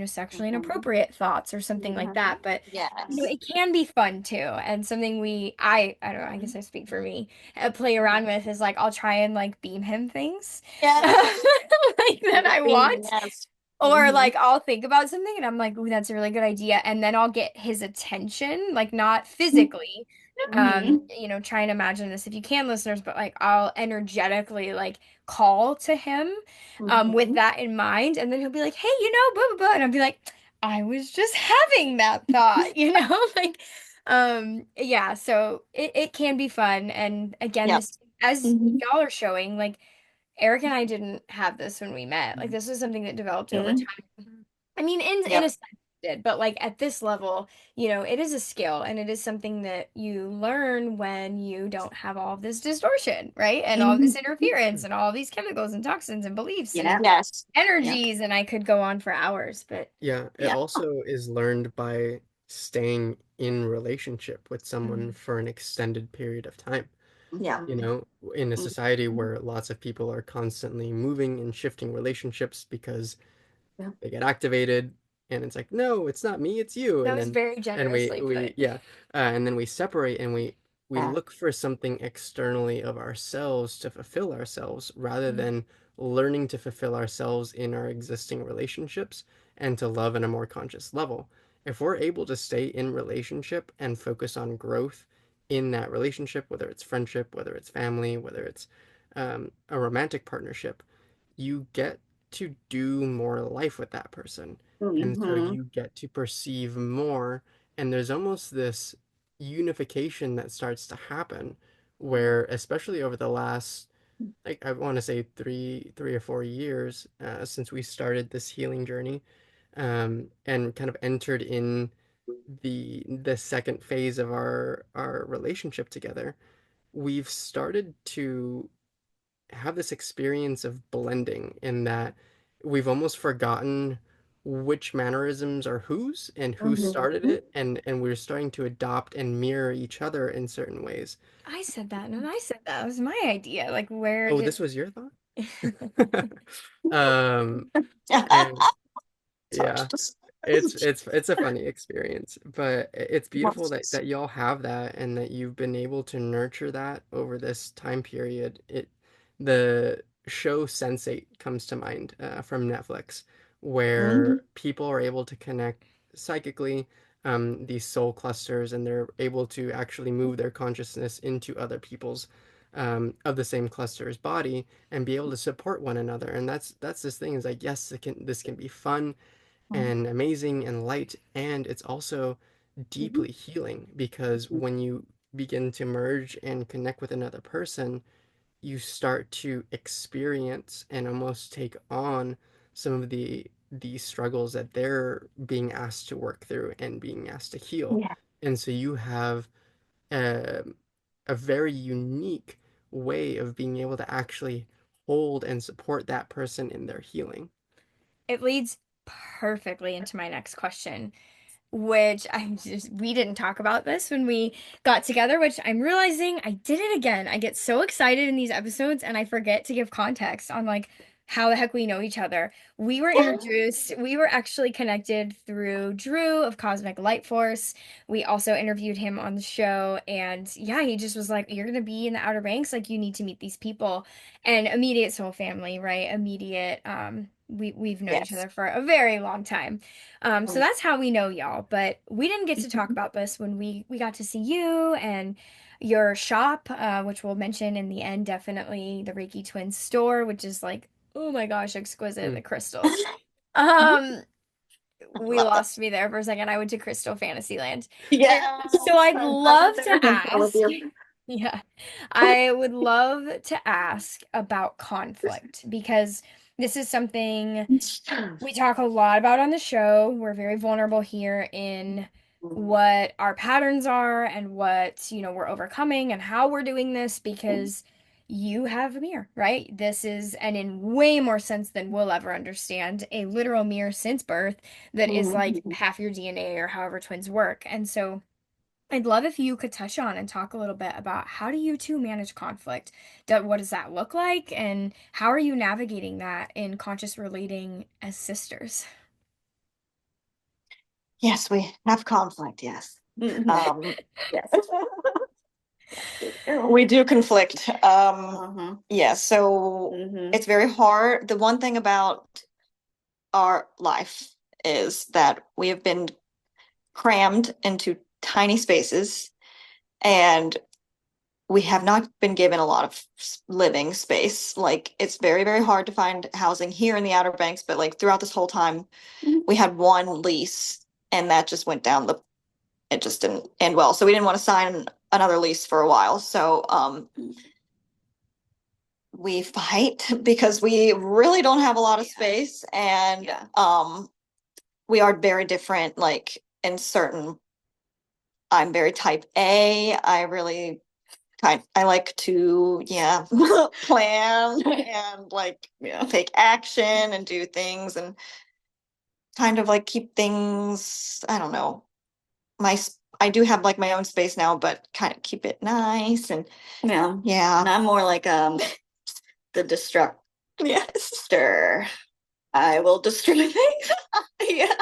sexually inappropriate thoughts or something like that. But Yes. it can be fun too, and something I don't know, I guess I speak for me, play around with is like I'll try and like beam him things Yeah. like that I want. Yes. Or like I'll think about something and I'm like, ooh, that's a really good idea. And then I'll get his attention, like not physically. Try and imagine this if you can, listeners, but like I'll energetically like call to him with that in mind. And then he'll be like, hey, blah, blah, blah. And I'll be like, I was just having that thought, like, yeah, so it can be fun. And again, Yep. this, as y'all are showing, like, Eric and I didn't have this when we met. Like, this was something that developed over time. I mean, in a sense it did, but like at this level, it is a skill, and it is something that you learn when you don't have all of this distortion, right? And all this interference and all these chemicals and toxins and beliefs and Yes. energies, and I could go on for hours, but Yeah, it also is learned by staying in relationship with someone for an extended period of time. Yeah. You know, in a society where lots of people are constantly moving and shifting relationships because they get activated and it's like, no, it's not me, it's you. that And was then very and we generously we put. yeah, and then we separate and we look for something externally of ourselves to fulfill ourselves rather than learning to fulfill ourselves in our existing relationships and to love in a more conscious level. If we're able to stay in relationship and focus on growth in that relationship, whether it's friendship, whether it's family, whether it's a romantic partnership, you get to do more life with that person. And so you get to perceive more. And there's almost this unification that starts to happen where, especially over the last, like, I want to say 3 or 4 years since we started this healing journey, and kind of entered in the second phase of our relationship together, we've started to have this experience of blending in that we've almost forgotten which mannerisms are whose and who started it, and we're starting to adopt and mirror each other in certain ways. I said that, and I said that was my idea. Like, where Oh, did this was your thought? um and yeah, it's a funny experience, but it's beautiful that y'all have that and that you've been able to nurture that over this time period. The show Sense8 comes to mind from Netflix, where people are able to connect psychically, these soul clusters, and they're able to actually move their consciousness into other people's of the same cluster's body and be able to support one another. And that's this thing is like, yes, this can be fun and amazing and light, and it's also deeply healing because when you begin to merge and connect with another person, you start to experience and almost take on some of the struggles that they're being asked to work through and being asked to heal. Yeah. And so you have a, a very unique way of being able to actually hold and support that person in their healing. It leads perfectly into my next question, which we didn't talk about this when we got together, which I'm realizing I did it again. I get so excited in these episodes and I forget to give context on like how the heck we know each other. We were introduced, we were actually connected through Drew of Cosmic Light Force. We also interviewed him on the show, and yeah, he just was like, "You're gonna be in the Outer Banks, like you need to meet these people." And immediate soul family, right? Immediate, we've known each Yes. other for a very long time. So that's how we know y'all, but we didn't get to talk about this when we got to see you and your shop, which we'll mention in the end, definitely the Reiki Twins store, which is like, oh my gosh, exquisite, the crystals. Um, we Love that. lost me there for a second. I went to Crystal Fantasyland. Yeah. So I'd I love went to there and fell with ask, you. yeah, I would love to ask about conflict because this is something we talk a lot about on the show. We're very vulnerable here in what our patterns are and what, we're overcoming and how we're doing this because you have a mirror, right? This is, and in way more sense than we'll ever understand, a literal mirror since birth that is like half your DNA or however twins work. And so I'd love if you could touch on and talk a little bit about how do you two manage conflict? What does that look like? And how are you navigating that in conscious relating as sisters? Yes, we have conflict. Yes. Yes. We do conflict. Yeah, so it's very hard. The one thing about our life is that we have been crammed into tiny spaces, and we have not been given a lot of living space. Like, it's very, very hard to find housing here in the Outer Banks, but like throughout this whole time, we had one lease, and that just went down it just didn't end well. So we didn't want to sign another lease for a while. So we fight because we really don't have a lot of space, and we are very different, like in certain. I'm very type A. I really I like to plan and like take action and do things and kind of like keep things, I don't know. I do have like my own space now, but kind of keep it nice and yeah. And I'm more like the destructor. I will destroy things. Yeah.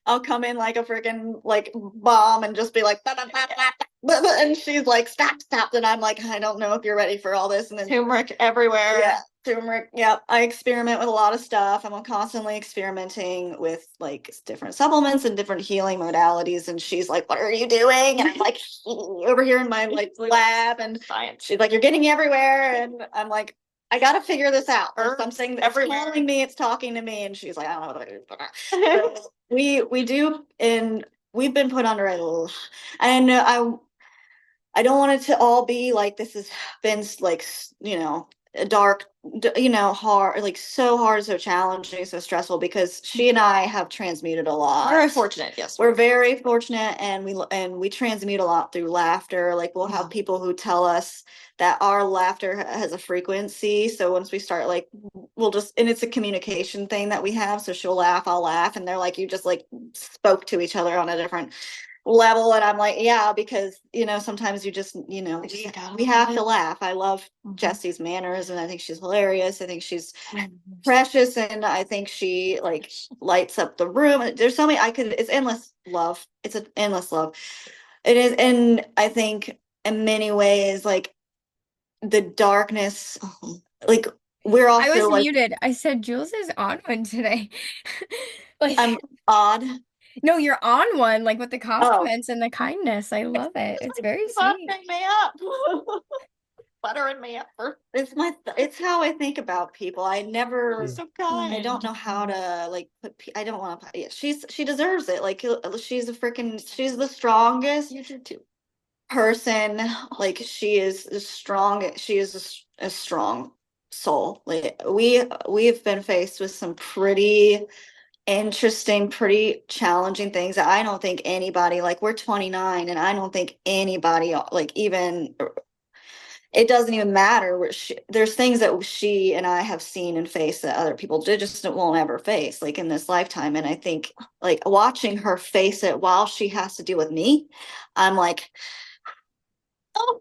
I'll come in like a freaking like bomb and just be like, "Bah, bah, bah, bah, bah, bah," and she's like, "Stop, stop." And I'm like, "I don't know if you're ready for all this." And then turmeric everywhere. Yeah, turmeric. Yep. I experiment with a lot of stuff. I'm constantly experimenting with like different supplements and different healing modalities. And she's like, "What are you doing?" And I'm like, over here in my like lab, and science. She's like, "You're getting everywhere." And I'm like, I got to figure this out. There's something that's calling me, it's talking to me. And she's like, "I don't know what to do." We do, and we've been put under and I don't want it to all be like this has been like a dark, hard, like so hard, so challenging, so stressful, because she and I have transmuted a lot. Very fortunate, yes. We're very fortunate, and we transmute a lot through laughter. Like, we'll have people who tell us that our laughter has a frequency. So once we start, like, and it's a communication thing that we have. So she'll laugh, I'll laugh, and they're like, you just like spoke to each other on a different level. And I'm like, yeah, because sometimes you just we have to laugh. I love Jessy's manners, and I think she's hilarious. I think she's precious, and I think she like lights up the room. There's so many it's endless love. It's an endless love. It is. And I think in many ways, like, the darkness, like, we're also, I was like, muted. I said Julez is on one today. Like, I'm odd. no, you're on one, like with the compliments and the kindness. I love it. It's very sweet. Buttering me up. Buttering me up. It's how I think about people. I never. So kind. I don't know how to like put. I don't want to. Yeah, she deserves it. Like, she's the strongest person. Like, she is the strong. She is a strong soul. Like we've been faced with some pretty interesting, pretty challenging things that I don't think anybody, like we're 29 and I don't think anybody, like even it doesn't even matter. There's things that she and I have seen and faced that other people just won't ever face, like in this lifetime. And I think like watching her face it while she has to deal with me, I'm like, oh,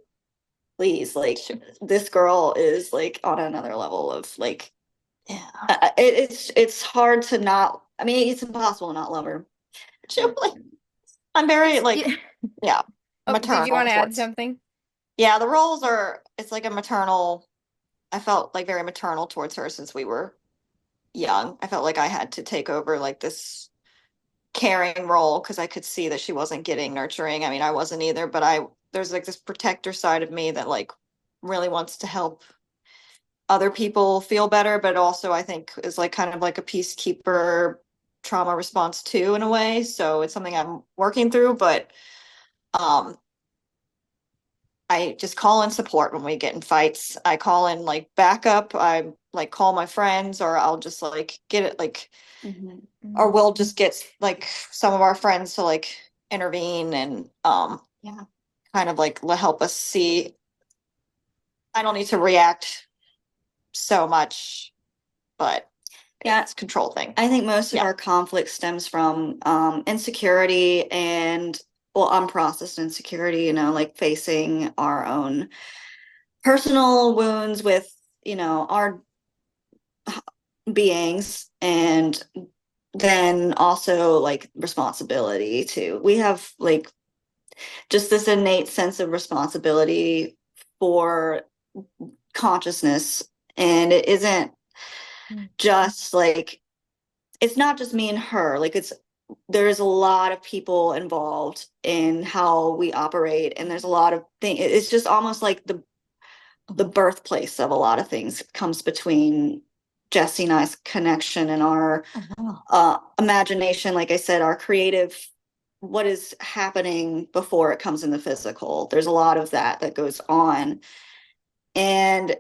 please, like this girl is like on another level of like, yeah. It's hard to not. I mean, it's impossible to not love her. I'm very like, yeah, Oh, did you want to add towards. something? Yeah, the roles are, it's like a maternal, I felt like very maternal towards her since we were young. I felt like I had to take over like this caring role because I could see that she wasn't getting nurturing. I mean, I wasn't either, but there's like this protector side of me that like really wants to help other people feel better, but also I think is like kind of like a peacekeeper trauma response too in a way. So it's something I'm working through, but um I just call in support when we get in fights. I call in like backup. I like call my friends, or I'll just like get it like, or we'll just get like some of our friends to like intervene and yeah, kind of like help us see. I don't need to react so much, but yeah, it's a control thing. I think most of our conflict stems from insecurity and well, unprocessed insecurity, you know, like facing our own personal wounds with, you know, our beings, and then also like responsibility too. We have like just this innate sense of responsibility for consciousness, and it isn't just like, it's not just me and her, like there's a lot of people involved in how we operate, and there's a lot of things. It's just almost like the birthplace of a lot of things comes between Jessy and I's connection and our imagination. Like I said, our creative, what is happening before it comes in the physical. There's a lot of that goes on, and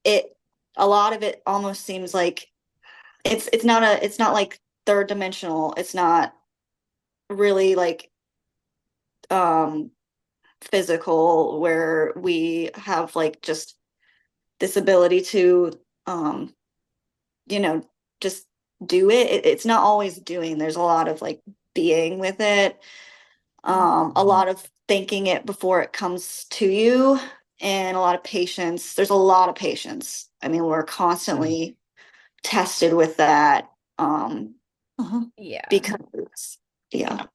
a lot of it almost seems like it's not like third dimensional. It's not really like physical, where we have like just this ability to you know, just do it's not always doing. There's a lot of like being with it, a lot of thinking it before it comes to you, and a lot of patience. There's a lot of patience. I mean, we're constantly tested with that. Yeah. Because Yeah.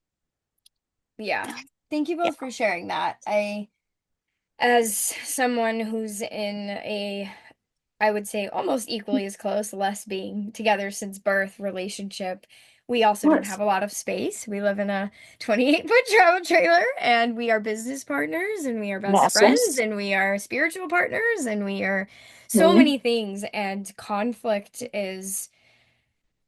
Thank you both for sharing that. As someone who's in I would say almost equally as close, less being together since birth relationship, we also don't have a lot of space. We live in a 28-foot travel trailer, and we are business partners, and we are best friends, and we are spiritual partners, and we are so many things. And conflict is,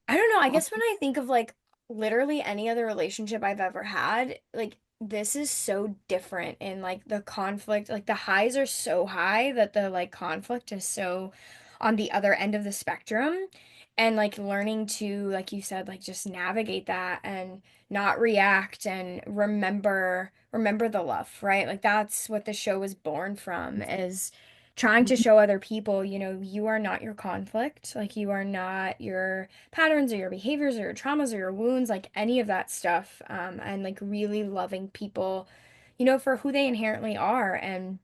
I don't know, I guess when I think of like literally any other relationship I've ever had, like this is so different, and like the conflict, like the highs are so high that the like conflict is so on the other end of the spectrum. And like learning to, like you said, like just navigate that and not react and remember the love, right? Like that's what the show was born from, is trying to show other people, you know, you are not your conflict. Like you are not your patterns or your behaviors or your traumas or your wounds, like any of that stuff. And like really loving people, you know, for who they inherently are, and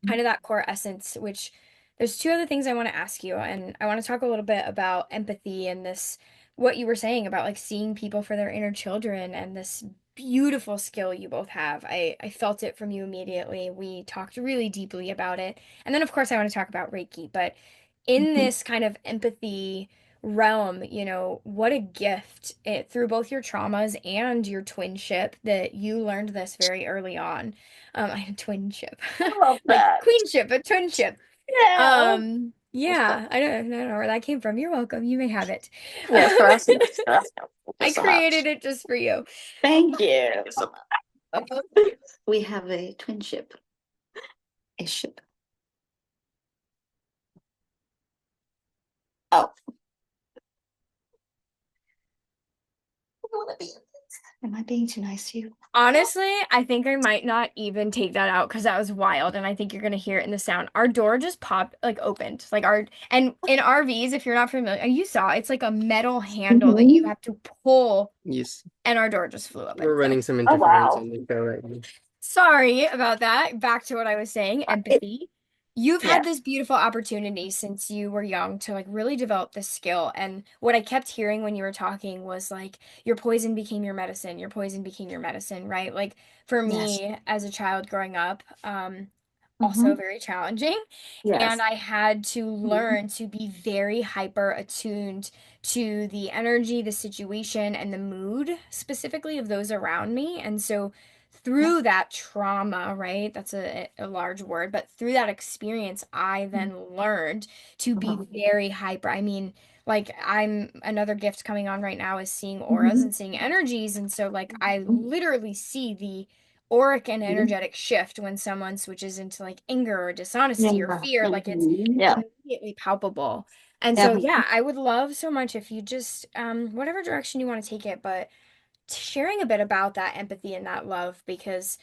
kind of that core essence, which there's two other things I want to ask you. And I want to talk a little bit about empathy and this, what you were saying about like seeing people for their inner children, and this beautiful skill you both have. I felt it from you immediately. We talked really deeply about it. And then of course I want to talk about Reiki, but in this kind of empathy realm, you know, what a gift it, through both your traumas and your twinship, that you learned this very early on. I had twinship. I love Like that. queenship, but twinship. Yeah. Yeah, I don't know where that came from. You're welcome. You may have it. Yes, for us. I created it just for you. Thank you so much. We have a twin ship. A ship. Am I being too nice to you? Honestly, I think I might not even take that out because that was wild, and I think you're gonna hear it in the sound. Our door just popped, like opened, like our and in RVs, if you're not familiar, you saw it's like a metal handle that you Mhm. have to pull, Yes. and our door just flew open. We're So running some Oh, interference wow. on the show right now. sorry about that. Back to what I was saying, It, empathy. You've yeah. had this beautiful opportunity since you were young to like really develop this skill. And what I kept hearing when you were talking was like your poison became your medicine, your poison became your medicine, right? Like for Yes. me as a child growing up, also Hmm. very challenging. And Yes. I had to Mhm. learn to be very hyper attuned to the energy, the situation, and the mood specifically of those around me. And so Yeah. through that trauma, right? That's a large word, but through that experience, I then learned to be Mhm. very hyper. I mean, like I'm another gift coming on right now is seeing auras Mhm. and seeing energies. And so like I literally see the auric and Mhm. energetic shift when someone switches into like anger or Yeah. dishonesty or fear. Like it's Yeah. immediately palpable. And Yeah. so yeah, I would love so much if you just whatever direction you want to take it, but sharing a bit about that empathy and that love because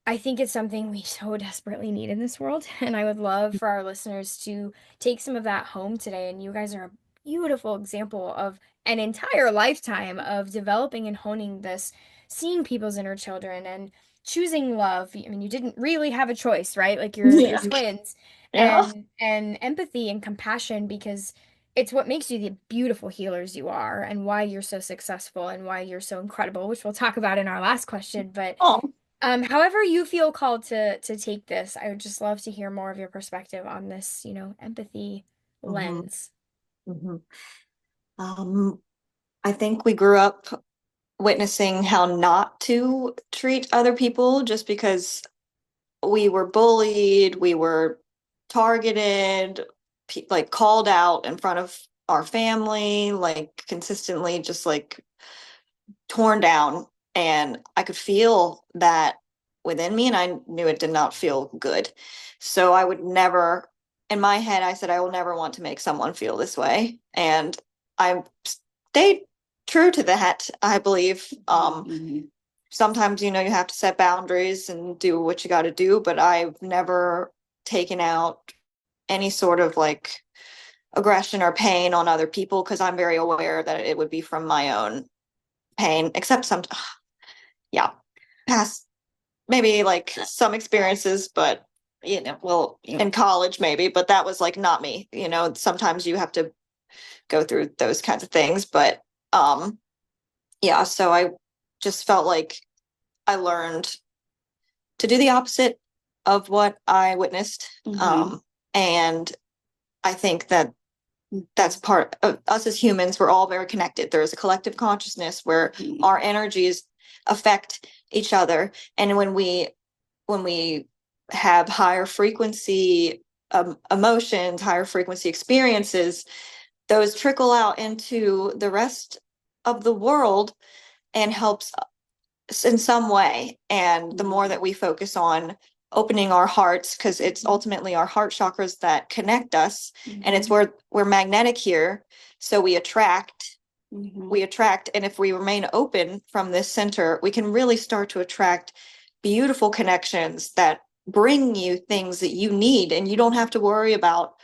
I think it's something we so desperately need in this world. And I would love for our listeners to take some of that home today. And you guys are a beautiful example of an entire lifetime of developing and honing this, seeing people's inner children and choosing love. I mean, you didn't really have a choice, right? Like you're Yeah. twins Yeah. and empathy and compassion because it's what makes you the beautiful healers you are and why you're so successful and why you're so incredible, which we'll talk about in our last question. But Oh. however you feel called to take this, I would just love to hear more of your perspective on this, empathy Hmm. lens. Hmm. Um, I think we grew up witnessing how not to treat other people just because we were bullied, we were targeted, like called out in front of our family, like consistently just like torn down. And I could feel that within me, and I knew it did not feel good. So I would never, in my head, I said, I will never want to make someone feel this way. And I stayed true to that, I believe. Sometimes, you have to set boundaries and do what you got to do, but I've never taken out any sort of like aggression or pain on other people because I'm very aware that it would be from my own pain, except some, yeah, past maybe like some experiences, but well, in college maybe, but that was like not me. Sometimes you have to go through those kinds of things, but yeah, so I just felt like I learned to do the opposite of what I witnessed. And I think that that's part of us as humans. We're all very connected. There's a collective consciousness where our energies affect each other. And when we have higher frequency emotions, higher frequency experiences, those trickle out into the rest of the world and helps in some way. And the more that we focus on opening our hearts, because it's ultimately our heart chakras that connect us, and it's where we're magnetic here. So we attract, and if we remain open from this center, we can really start to attract beautiful connections that bring you things that you need, and you don't have to worry about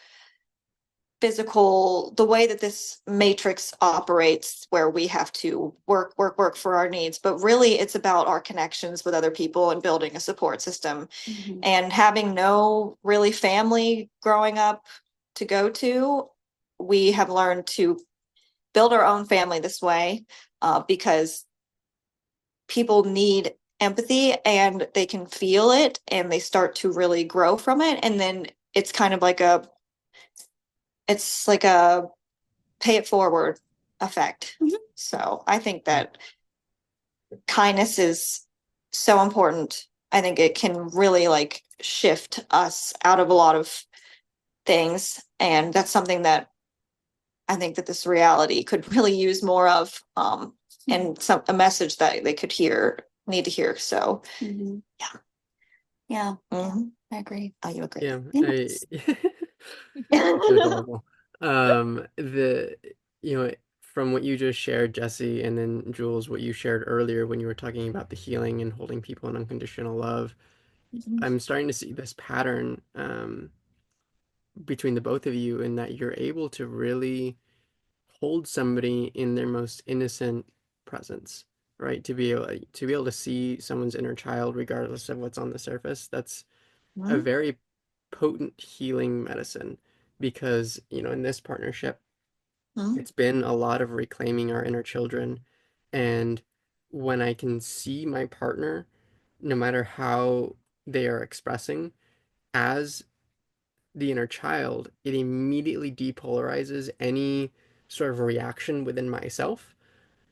the way that this matrix operates, where we have to work for our needs. But really it's about our connections with other people and building a support system. And having no really family growing up to go to, we have learned to build our own family this way, because people need empathy and they can feel it and they start to really grow from it. And then it's kind of like a pay it forward effect. So I think that kindness is so important. I think it can really like shift us out of a lot of things. And that's something that I think that this reality could really use more of, and a message that they could need to hear. So yeah. Yeah. I agree. Oh, you agree? Yeah, Yes. That's adorable. The you know from what you just shared, Jesse, and then Jules, what you shared earlier when you were talking about the healing and holding people in unconditional love, Mhm. I'm starting to see this pattern between the both of you in that you're able to really hold somebody in their most innocent presence, right? To be able to see someone's inner child regardless of what's on the surface. That's a Mhm. very potent healing medicine because, in this partnership, Mhm. it's been a lot of reclaiming our inner children. And when I can see my partner, no matter how they are expressing, as the inner child, it immediately depolarizes any sort of reaction within myself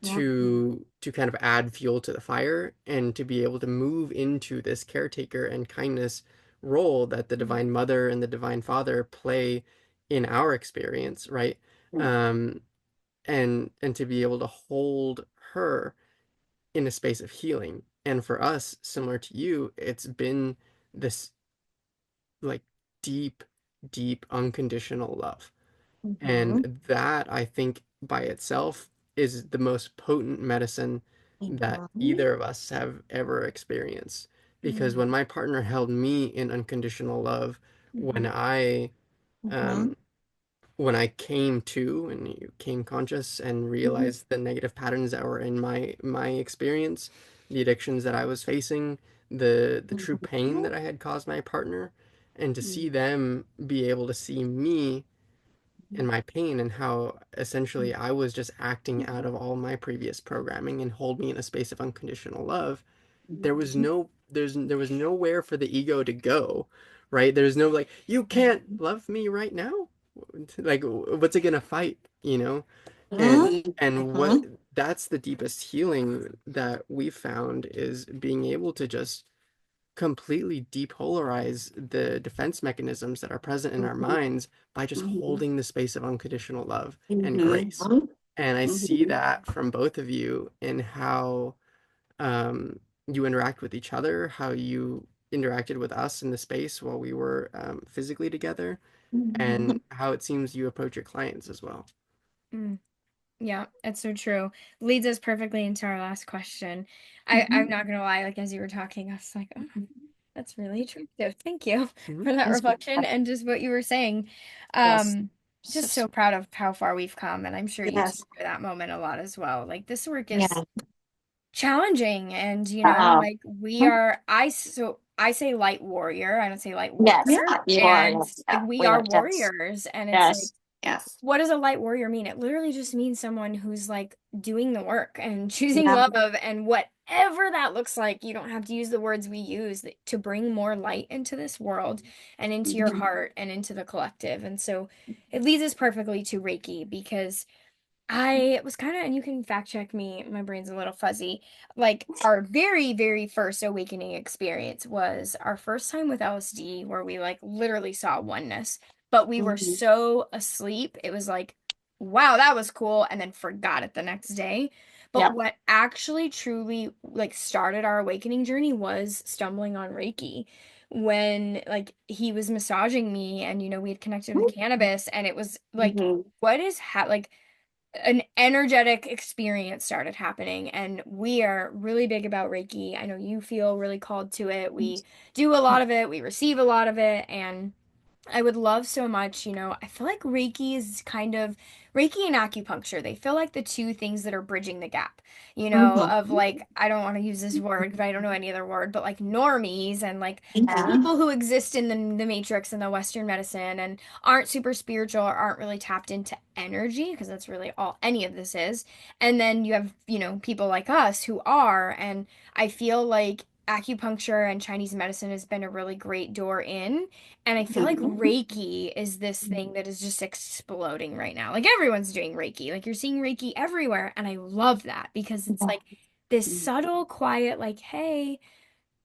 Yeah. to kind of add fuel to the fire and to be able to move into this caretaker and kindness role that the Divine Mother and the Divine Father play in our experience, right? Um, and to be able to hold her in a space of healing. And for us, similar to you, it's been this like deep, deep unconditional love. Mhm. And that, I think, by itself is the most potent medicine that Mhm. either of us have ever experienced. Because Mhm. when my partner held me in unconditional love, when Mhm. I Mhm. um, when I came to and came conscious and Mhm. realized the negative patterns that were in my experience, the addictions that I was facing, the true pain that I had caused my partner, and to see them be able to see me and my pain and how essentially I was just acting out of all my previous programming and hold me in a space of unconditional love, there was nowhere for the ego to go, right? There's no like, you can't love me right now. Like, what's it gonna fight, you know? And what Mhm. that's the deepest healing that we've found is being able to just completely depolarize the defense mechanisms that are present in our minds by just Mhm. holding the space of unconditional love and Mhm. grace. And I see Mhm. that from both of you in how you interact with each other, how you interacted with us in the space while we were physically together, and Mhm. how it seems you approach your clients as well. Mm. Yeah, that's so true. Leads us perfectly into our last question. I'm Mhm. not gonna lie, like as you were talking, I was like, oh, that's really attractive. Thank you Mhm. for that Yes. reflection and just what you were saying. Yes. Just Yes. so proud of how far we've come, and I'm sure you two Yes. share that moment a lot as well. Like this work is Yeah. challenging, and Uh, like we are. I say light warrior. I don't say light yes. warrior, You are. and Yes. like Yeah. we We are are. Yes. warriors, and it's like Yes. Yes. what does a light warrior mean? It literally just means someone who's like doing the work and choosing Yeah. love and whatever that looks like. You don't have to use the words we use to bring more light into this world and into your Mhm. heart and into the collective. And so it leads us perfectly to Reiki because I was kind of, and you can fact check me, my brain's a little fuzzy. Like, our very, very first awakening experience was our first time with LSD, where we like literally saw oneness, but we were Mhm. so asleep. It was like, wow, that was cool, and then forgot it the next day. But Yep. what actually truly like started our awakening journey was stumbling on Reiki when like he was massaging me and we had connected with cannabis and it was like Mhm. what is like an energetic experience started happening, and we are really big about Reiki. I know you feel really called to it. We do a lot of it, we receive a lot of it, and I would love so much, I feel like Reiki is kind of Reiki and acupuncture. They feel like the two things that are bridging the gap, Mhm. of like, I don't want to use this word because I don't know any other word, but like normies and like Yeah. people who exist in the matrix and the Western medicine and aren't super spiritual or aren't really tapped into energy because that's really all any of this is. And then you have, people like us who are, and I feel like acupuncture and Chinese medicine has been a really great door in, and I feel like Mhm. Reiki is this thing that is just exploding right now. Like everyone's doing Reiki. Like you're seeing Reiki everywhere. And I love that because it's like this subtle, quiet, like, hey,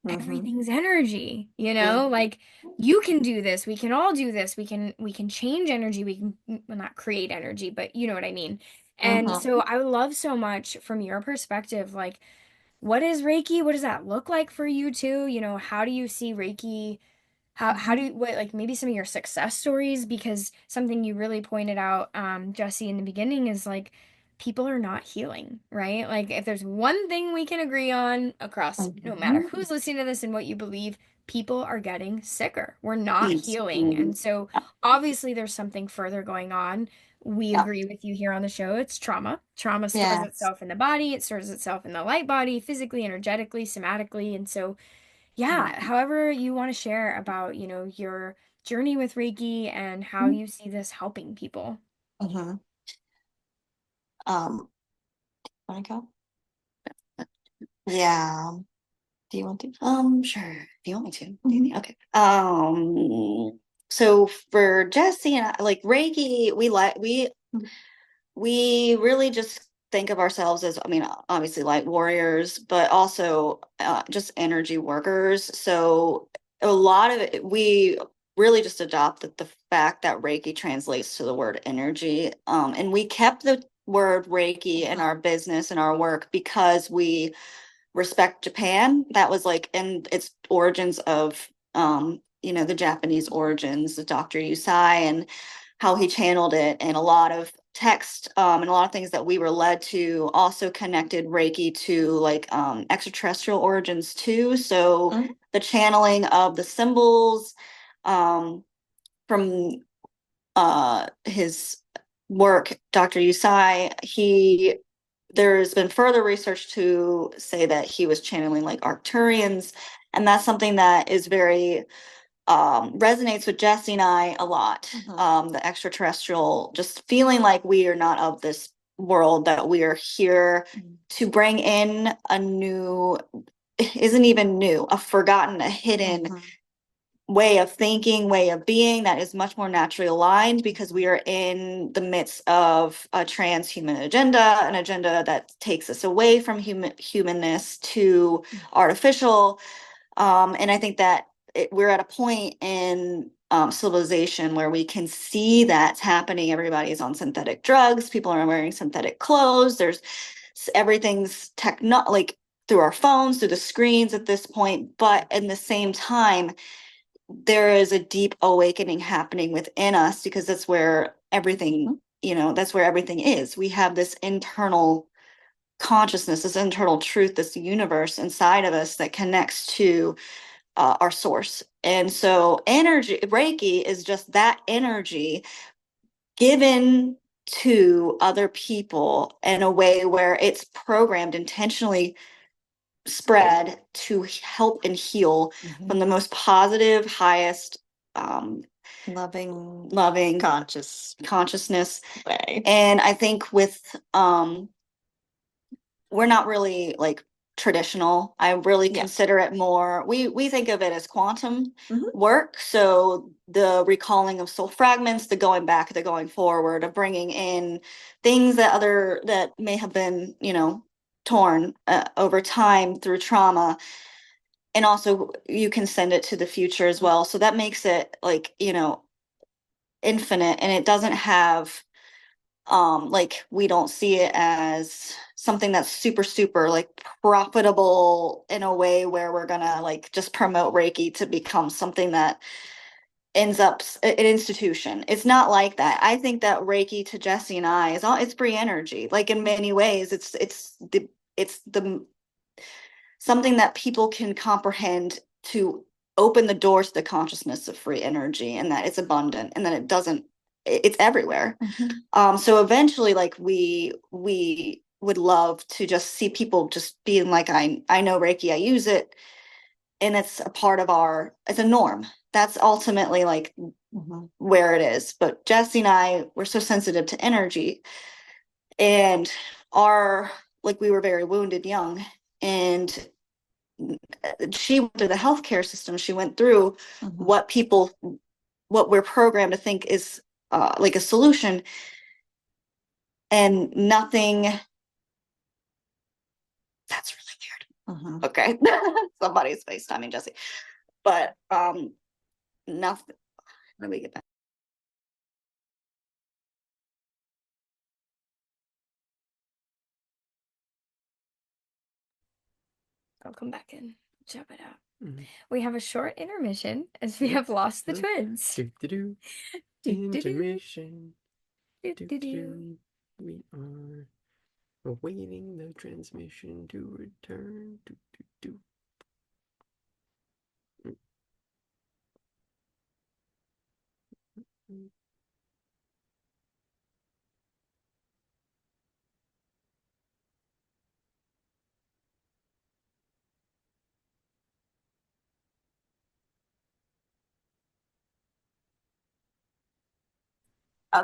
Mhm. everything's energy, Mhm. Like you can do this. We can all do this. We can change energy. We can well, not create energy, but you know what I mean. And Mhm. so I would love so much from your perspective, like what is Reiki? What does that look like for you too? How do you see Reiki? How do you what like maybe some of your success stories because something you really pointed out Jesse in the beginning is like people are not healing, right? Like, if there's one thing we can agree on across no matter who's listening to this and what you believe, people are getting sicker. We're not healing. And so obviously there's something further going on. We agree with you here on the show. It's trauma. Trauma stores itself in the body. It stores itself in the light body, physically, energetically, somatically. And so, yeah, however you want to share about, you know, your journey with Reiki and how you see this helping people. Want to go? Yeah. Do you want to? Sure. If you want me to. Okay. So for Jesse and I, like Reiki, we really just think of ourselves as, I mean, obviously light warriors, but also just energy workers. So a lot of it, we really just adopted the fact that Reiki translates to the word energy. And we kept the word Reiki in our business and our work because we respect Japan. That was like in its origins of the Japanese origins, the Dr. Yusai and how he channeled it, and a lot of text and a lot of things that we were led to also connected Reiki to like extraterrestrial origins too. So the channeling of the symbols from his work, Dr. Yusai, there's been further research to say that he was channeling like Arcturians, and that's something that is very resonates with Jesse and I a lot. The extraterrestrial, just feeling like we are not of this world, that we are here to bring in a new, isn't even new, a forgotten, a hidden way of thinking, way of being that is much more naturally aligned, because we are in the midst of a transhuman agenda, an agenda that takes us away from humanness to artificial. And I think that we're at a point in civilization where we can see that's happening. Everybody's on synthetic drugs. People are wearing synthetic clothes. Everything's like through our phones, through the screens at this point. But in the same time, there is a deep awakening happening within us, because that's where everything, that's where everything is. We have this internal consciousness, this internal truth, this universe inside of us that connects to our source. And so Reiki is just that energy given to other people in a way where it's programmed, intentionally spread to help and heal from the most positive, highest loving consciousness way. And I think with we're not really like traditional. I really consider it more, we think of it as quantum work. So the recalling of soul fragments, the going back, the going forward, of bringing in things that may have been, torn over time through trauma. And also you can send it to the future as well. So that makes it like, infinite, and it doesn't have like, we don't see it as something that's super like profitable in a way where we're gonna like just promote Reiki to become something that ends up an institution. It's not like that. I think that Reiki to Jesse and I it's free energy. Like, in many ways, it's the something that people can comprehend, to open the door to the consciousness of free energy, and that it's abundant, and that it's everywhere. So eventually, like, we would love to just see people just being like, I know Reiki, I use it, and it's a part of it's a norm. That's ultimately like where it is. But Jesse and I were so sensitive to energy, and we were very wounded young, and she went through the healthcare system. She went through what we're programmed to think is like a solution, and nothing. That's really weird. Okay. Somebody's FaceTiming Jesse. But nothing. Let me get back. I'll come back in. Chop it out. We have a short intermission as we have lost the twins. Intermission. We are Awaiting the transmission to return. Do, do, do.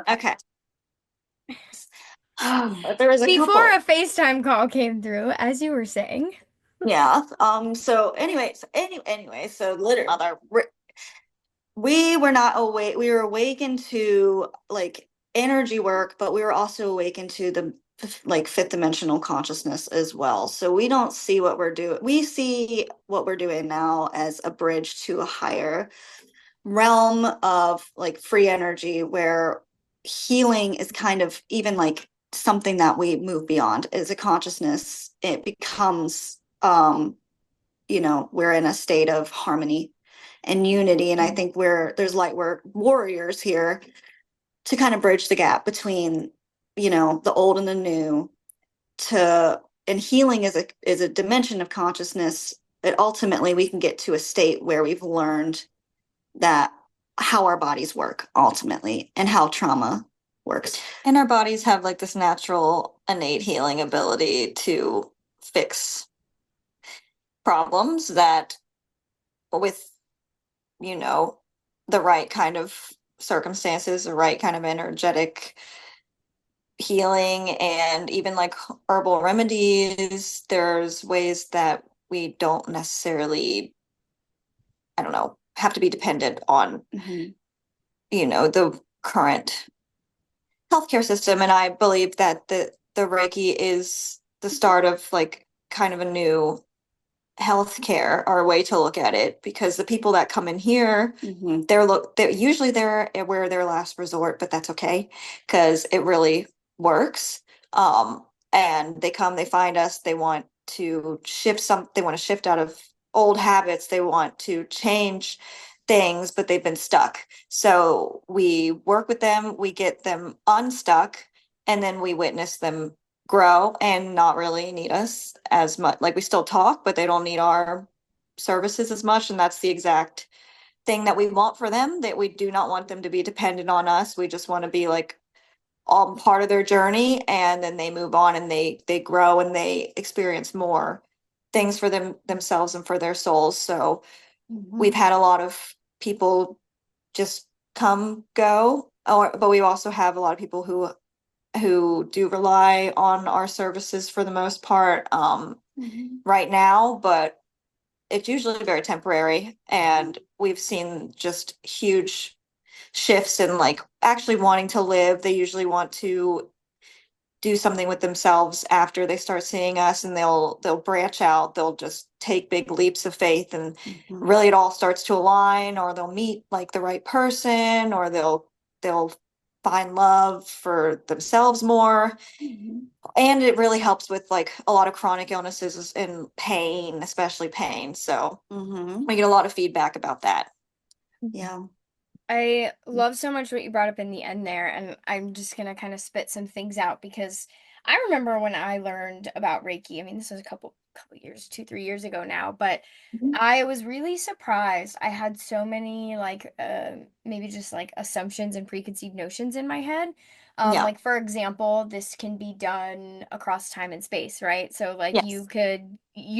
Okay. There was a Before couple. a FaceTime call came through, as you were saying. Yeah. So anyway, so literally, we were not awake. We were awakened to like energy work, but we were also awakened to the like fifth dimensional consciousness as well. So we don't see what we're doing. We see what we're doing now as a bridge to a higher realm of like free energy where healing is kind of even like something that we move beyond as a consciousness. It becomes we're in a state of harmony and unity. And I think there's light work warriors here to kind of bridge the gap between, the old and the new and healing is a dimension of consciousness that ultimately we can get to a state where we've learned that how our bodies work ultimately and how trauma works. And our bodies have like this natural innate healing ability to fix problems that with the right kind of circumstances, the right kind of energetic healing, and even like herbal remedies, there's ways that we don't necessarily, I don't know, have to be dependent on the current healthcare system. And I believe that the Reiki is the start of like kind of a new healthcare or a way to look at it, because the people that come in here, they're usually there where their last resort, but that's okay because it really works. And they find us, they want to they want to shift out of old habits, they want to change things, but they've been stuck. So we work with them, we get them unstuck, and then we witness them grow and not really need us as much. Like we still talk, but they don't need our services as much. And that's the exact thing that we want for them, that we do not want them to be dependent on us. We just want to be like all part of their journey, and then they move on and they grow and they experience more things for themselves and for their souls. So we've had a lot of people just come go, but we also have a lot of people who do rely on our services for the most part right now, but it's usually very temporary. And we've seen just huge shifts in like actually wanting to live. They usually want to do something with themselves after they start seeing us, and they'll branch out, they'll just take big leaps of faith, and really it all starts to align, or they'll meet like the right person, or they'll find love for themselves more. And it really helps with like a lot of chronic illnesses and pain, especially pain. So we get a lot of feedback about that. Yeah. I love so much what you brought up in the end there, and I'm just gonna kind of spit some things out because I remember when I learned about Reiki. I mean, this was a couple years, 2, 3 years ago now, but I was really surprised. I had so many like maybe just like assumptions and preconceived notions in my head. Yeah. Like for example, this can be done across time and space, right? So like Yes. you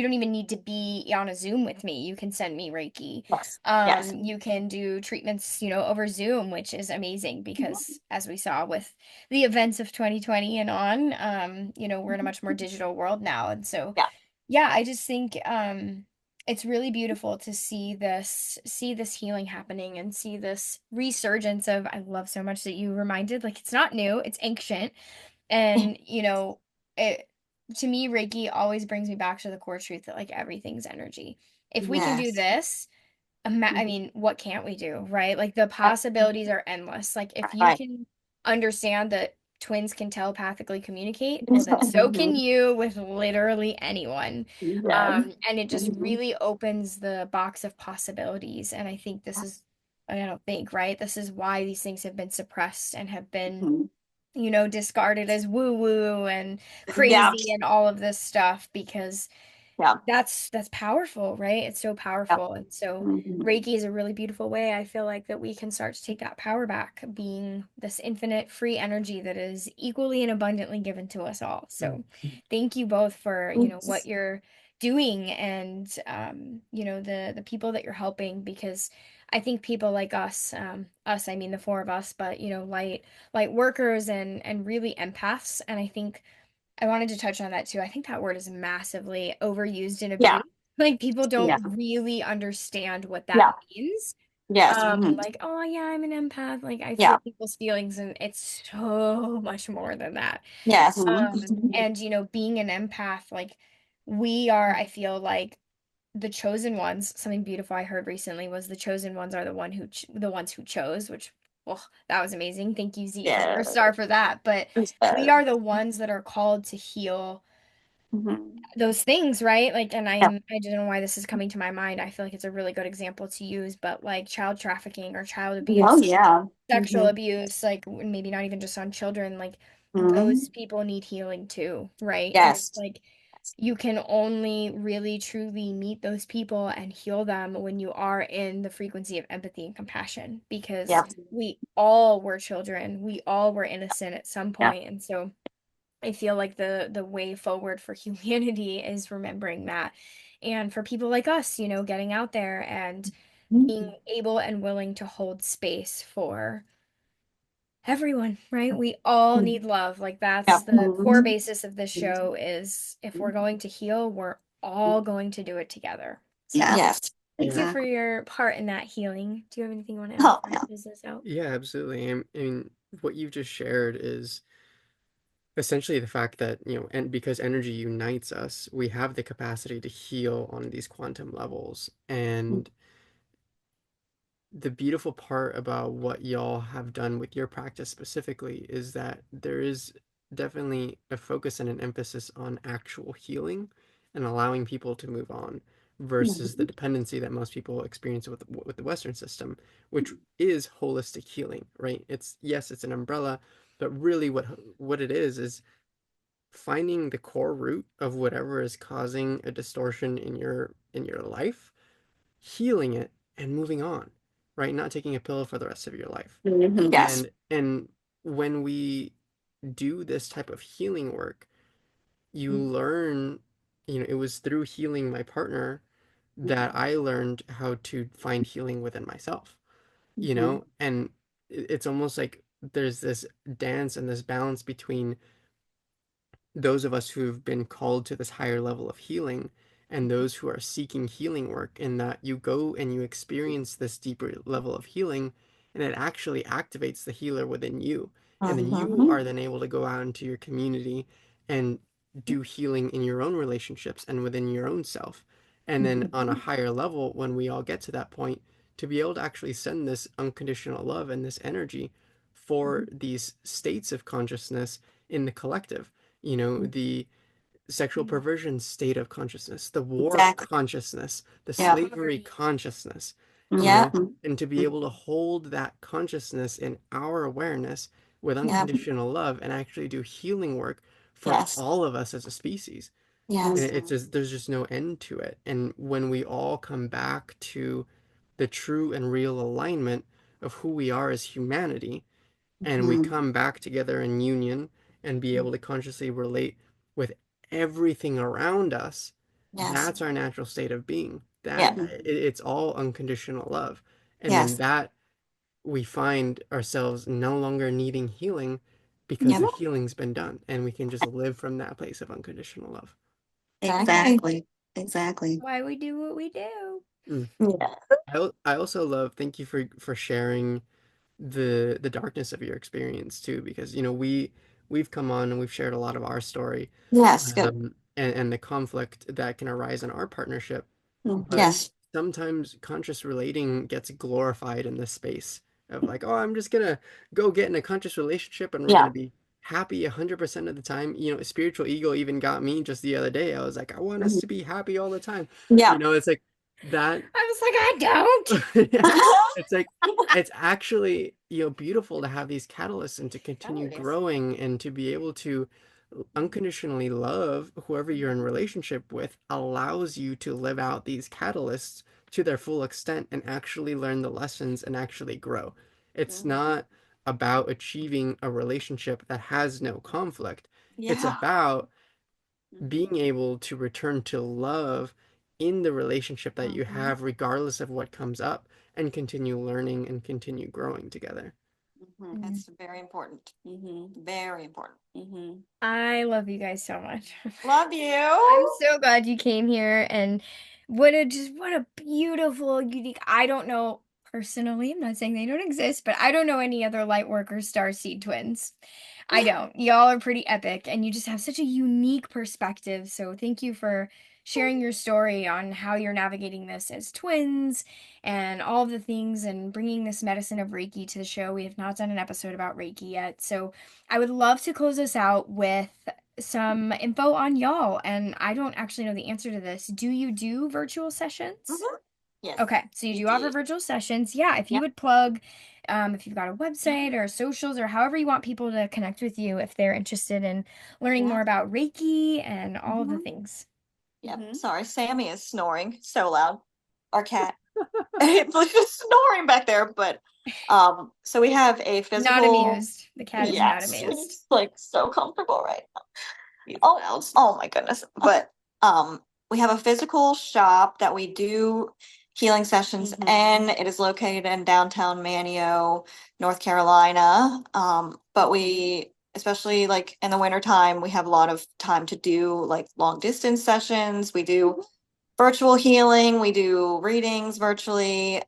don't even need to be on a Zoom with me. You can send me Reiki. Yes. Yes. You can do treatments, over Zoom, which is amazing because as we saw with the events of 2020 and on, we're in a much more digital world now. And so, Yeah. yeah, I just think it's really beautiful to see this healing happening and see this resurgence of, I love so much that you reminded, like it's not new, it's ancient. And, it to me, Reiki always brings me back to the core truth that like everything's energy. If we can do Yes. this, I mean, what can't we do, right? Like the possibilities are endless. Like if you Right. can understand that twins can telepathically communicate, well then so can you with literally anyone. Yes. And it just really opens the box of possibilities. And I think I don't think, right? This is why these things have been suppressed and have been discarded as woo woo and Yeah. crazy and all of this stuff, because Yeah. that's powerful, right? It's so Yeah. powerful. And so Mhm. Reiki is a really beautiful way, I feel like, that we can start to take that power back, being this infinite free energy that is equally and abundantly given to us all. So thank you both for, what you're doing, and the people that you're helping, because I think people like us, I mean the four of us, but light workers and really empaths. And I think I wanted to touch on that too. I think that word is massively overused and Yeah. abused. Like, people Yeah. don't really understand what that Yeah. means. Yes. Mhm. Like, oh yeah, I'm an empath. Like, I feel Yeah. people's feelings, and it's so much more than that. Yes. And being an empath, like, we are, I feel like, the chosen ones. Something beautiful I heard recently was the chosen ones are the ones who chose, which, well, that was amazing. Thank you, Z, for your Yeah. star for that. But we Yes. are the ones that are called to heal Mhm. those things, right? Like, and Yeah. I don't know why this is coming to my mind. I feel like it's a really good example to use, but like child trafficking or child Oh abuse, yeah. sexual Mhm. abuse, like maybe not even just on children, like those Mhm. people need healing too, right? And it's Yes. like you can only really truly meet those people and heal them when you are in the frequency of empathy and compassion, because Yeah. we all were children, we all were innocent at some Yeah. point. And so I feel like the way forward for humanity is remembering that. And for people like us, getting out there and being Mhm. able and willing to hold space for everyone, right? We all need love. Like, Yeah. that's the core Mhm. basis of this show, is if we're going to heal, we're all going to do it together. So Yeah. Yes. thank you for Yeah. Exactly. your part in that healing. Do you have anything you want to add Oh before I yeah. close this out? Yeah, absolutely. I mean, what you've just shared is essentially the fact that, and because energy unites us, we have the capacity to heal on these quantum levels. And the beautiful part about what y'all have done with your practice specifically is that there is definitely a focus and an emphasis on actual healing and allowing people to move on versus the Mhm. dependency that most people experience with the Western system, which is holistic healing, right? It's yes, it's an umbrella, but really what it is finding the core root of whatever is causing a distortion in your life, healing it and moving on, right? Not taking a pill for the rest of your life. Mhm. Yes. And when we do this type of healing work, you learn, it was through healing my partner that I learned how to find healing within myself, Mhm. and it's almost like there's this dance and this balance between those of us who've been called to this higher level of healing and those who are seeking healing work, in that you go and you experience this deeper level of healing and it actually activates the healer within you, and then you Mhm. are then able to go out into your community and do healing in your own relationships and within your own self, and then on a Mhm. higher level, when we all get to that point, to be able to actually send this unconditional love and this energy for these states of consciousness in the collective, the sexual perversion state of consciousness, the war Exactly. consciousness, the Yeah. slavery consciousness, Yeah. and to be able to hold that consciousness in our awareness with Yeah. unconditional love and actually do healing work for Yes. all of us as a species. And Yes. it's just, there's just no end to it. And when we all come back to the true and real alignment of who we are as humanity, and we Mhm. come back together in union and be able to consciously relate with everything around us, Yes. that's our natural state of being. Yeah. It's all unconditional love. And then Yes. that we find ourselves no longer needing healing because Yep. the healing's been done and we can just live from that place of unconditional love. Exactly. Exactly. Why we do what we do. Mm. Yeah. I also love, thank you for sharing the darkness of your experience too, because we've come on and we've shared a lot of our story, Yes. Good. and the conflict that can arise in our partnership. But Yes. sometimes conscious relating gets glorified in this space of like, oh, I'm just gonna go get in a conscious relationship and we're Yeah. gonna be happy 100% of the time. Spiritual ego even got me just the other day. I was like, I want us Mhm. to be happy all the time. Yeah. It's like that. I'm was like, I don't. It's like, it's actually, beautiful to have these catalysts and to continue it is. growing and to be able to unconditionally love whoever you're in relationship with allows you to live out these catalysts to their full extent and actually learn the lessons and actually grow. It's not about achieving a relationship that has no conflict. It's about being able to return to love in the relationship that you have, regardless of what comes up, and continue learning and continue growing together. It's very important. Very important. I love you guys so much. Love you. I'm so glad you came here, and what a beautiful, unique. I don't know personally, I'm not saying they don't exist, but I don't know any other light worker starseed twins. I don't. Y'all are pretty epic, and you just have such a unique perspective. So thank you for sharing your story on how you're navigating this as twins and all of the things and bringing this medicine of Reiki to the show. We have not done an episode about Reiki yet. So I would love to close us out with some info on y'all. And I don't actually know the answer to this. Do you do virtual sessions? Yes. Okay, so you do offer virtual sessions. Yeah, if you would plug, if you've got a website or socials or however you want people to connect with you if they're interested in learning more about Reiki and all of the things. Yep. Sorry, Sammy is snoring so loud. Our cat. It's like just snoring back there, but so we have a physical. Not amused. The cat is not Yes, amused. he's like so comfortable right now. Oh my goodness. But we have a physical shop that we do healing sessions in. It is located in downtown Manio, North Carolina. But we, especially like in the wintertime, we have a lot of time to do like long distance sessions. We do virtual healing, we do readings virtually.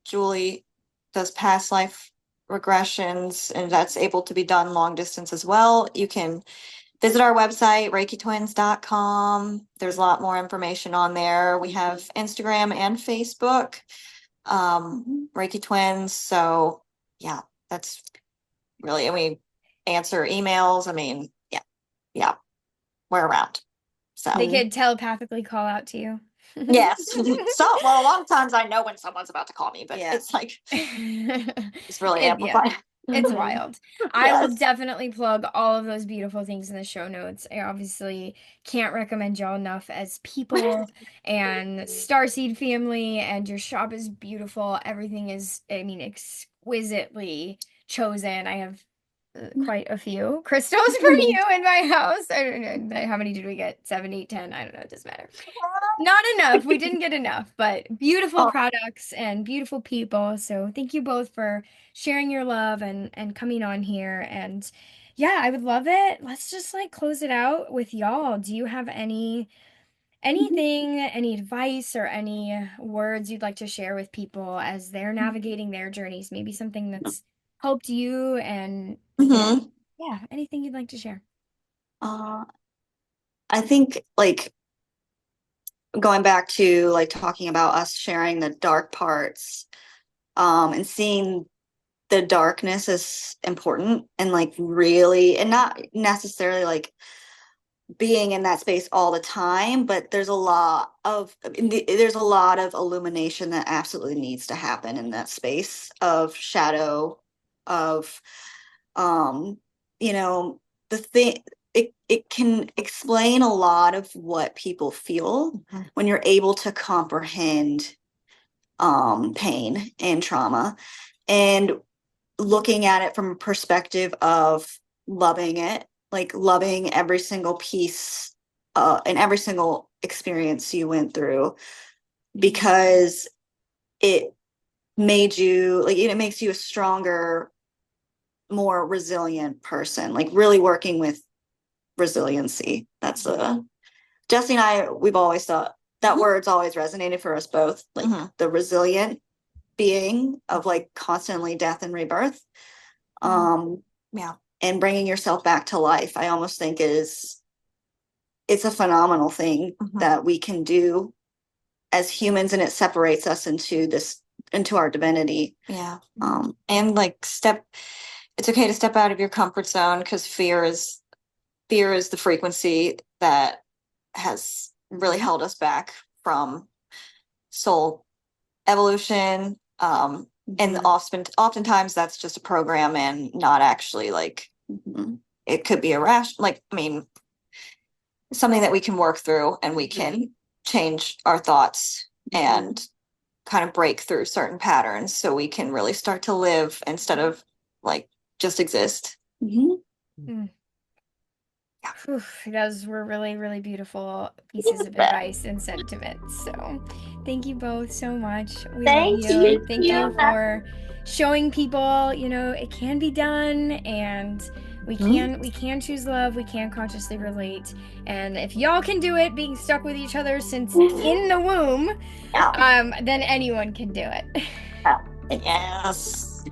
Julie does past life regressions, and that's able to be done long distance as well. You can visit our website, ReikiTwins.com. There's a lot more information on there. We have Instagram and Facebook, Reiki Twins. So yeah, that's really, and we answer emails. I mean, yeah, we're around. So They could telepathically call out to you. yes. So well, a lot of times I know when someone's about to call me, but it's like it's really amplified. It's wild. I will definitely plug all of those beautiful things in the show notes. I obviously can't recommend y'all enough as people and Starseed family, and your shop is beautiful. Everything is, I mean, exquisitely chosen. I have quite a few crystals from you in my house. I don't know. How many did we get? 7, 8, 10? I don't know. It doesn't matter. Not enough. We didn't get enough, but beautiful products and beautiful people. So thank you both for sharing your love and coming on here. And yeah, I would love it. Let's just like close it out with y'all. Do you have anything, any advice or any words you'd like to share with people as they're navigating their journeys? Maybe something that's helped you and yeah, anything you'd like to share. I think like going back to like talking about us sharing the dark parts, and seeing the darkness is important, and like really, and not necessarily like being in that space all the time, but there's a lot of illumination that absolutely needs to happen in that space of shadow, of the thing. It can explain a lot of what people feel when you're able to comprehend pain and trauma, and looking at it from a perspective of loving it, like loving every single piece and every single experience you went through, because it made you like, it makes you a stronger, more resilient person, like really working with resiliency. That's Jesse and I, we've always thought that word's always resonated for us both, like the resilient being of like constantly death and rebirth, and bringing yourself back to life. I almost think it's a phenomenal thing that we can do as humans, and it separates us into our divinity. And like it's okay to step out of your comfort zone, because fear is the frequency that has really held us back from soul evolution. And oftentimes that's just a program and not actually like, it could be something that we can work through, and we can change our thoughts and kind of break through certain patterns so we can really start to live instead of like just exist. Those were really, really beautiful pieces of advice and sentiments. So thank you both so much. We love you. Thank you for showing people, it can be done, and we can choose love, we can consciously relate. And if y'all can do it being stuck with each other since in the womb, then anyone can do it. Yes.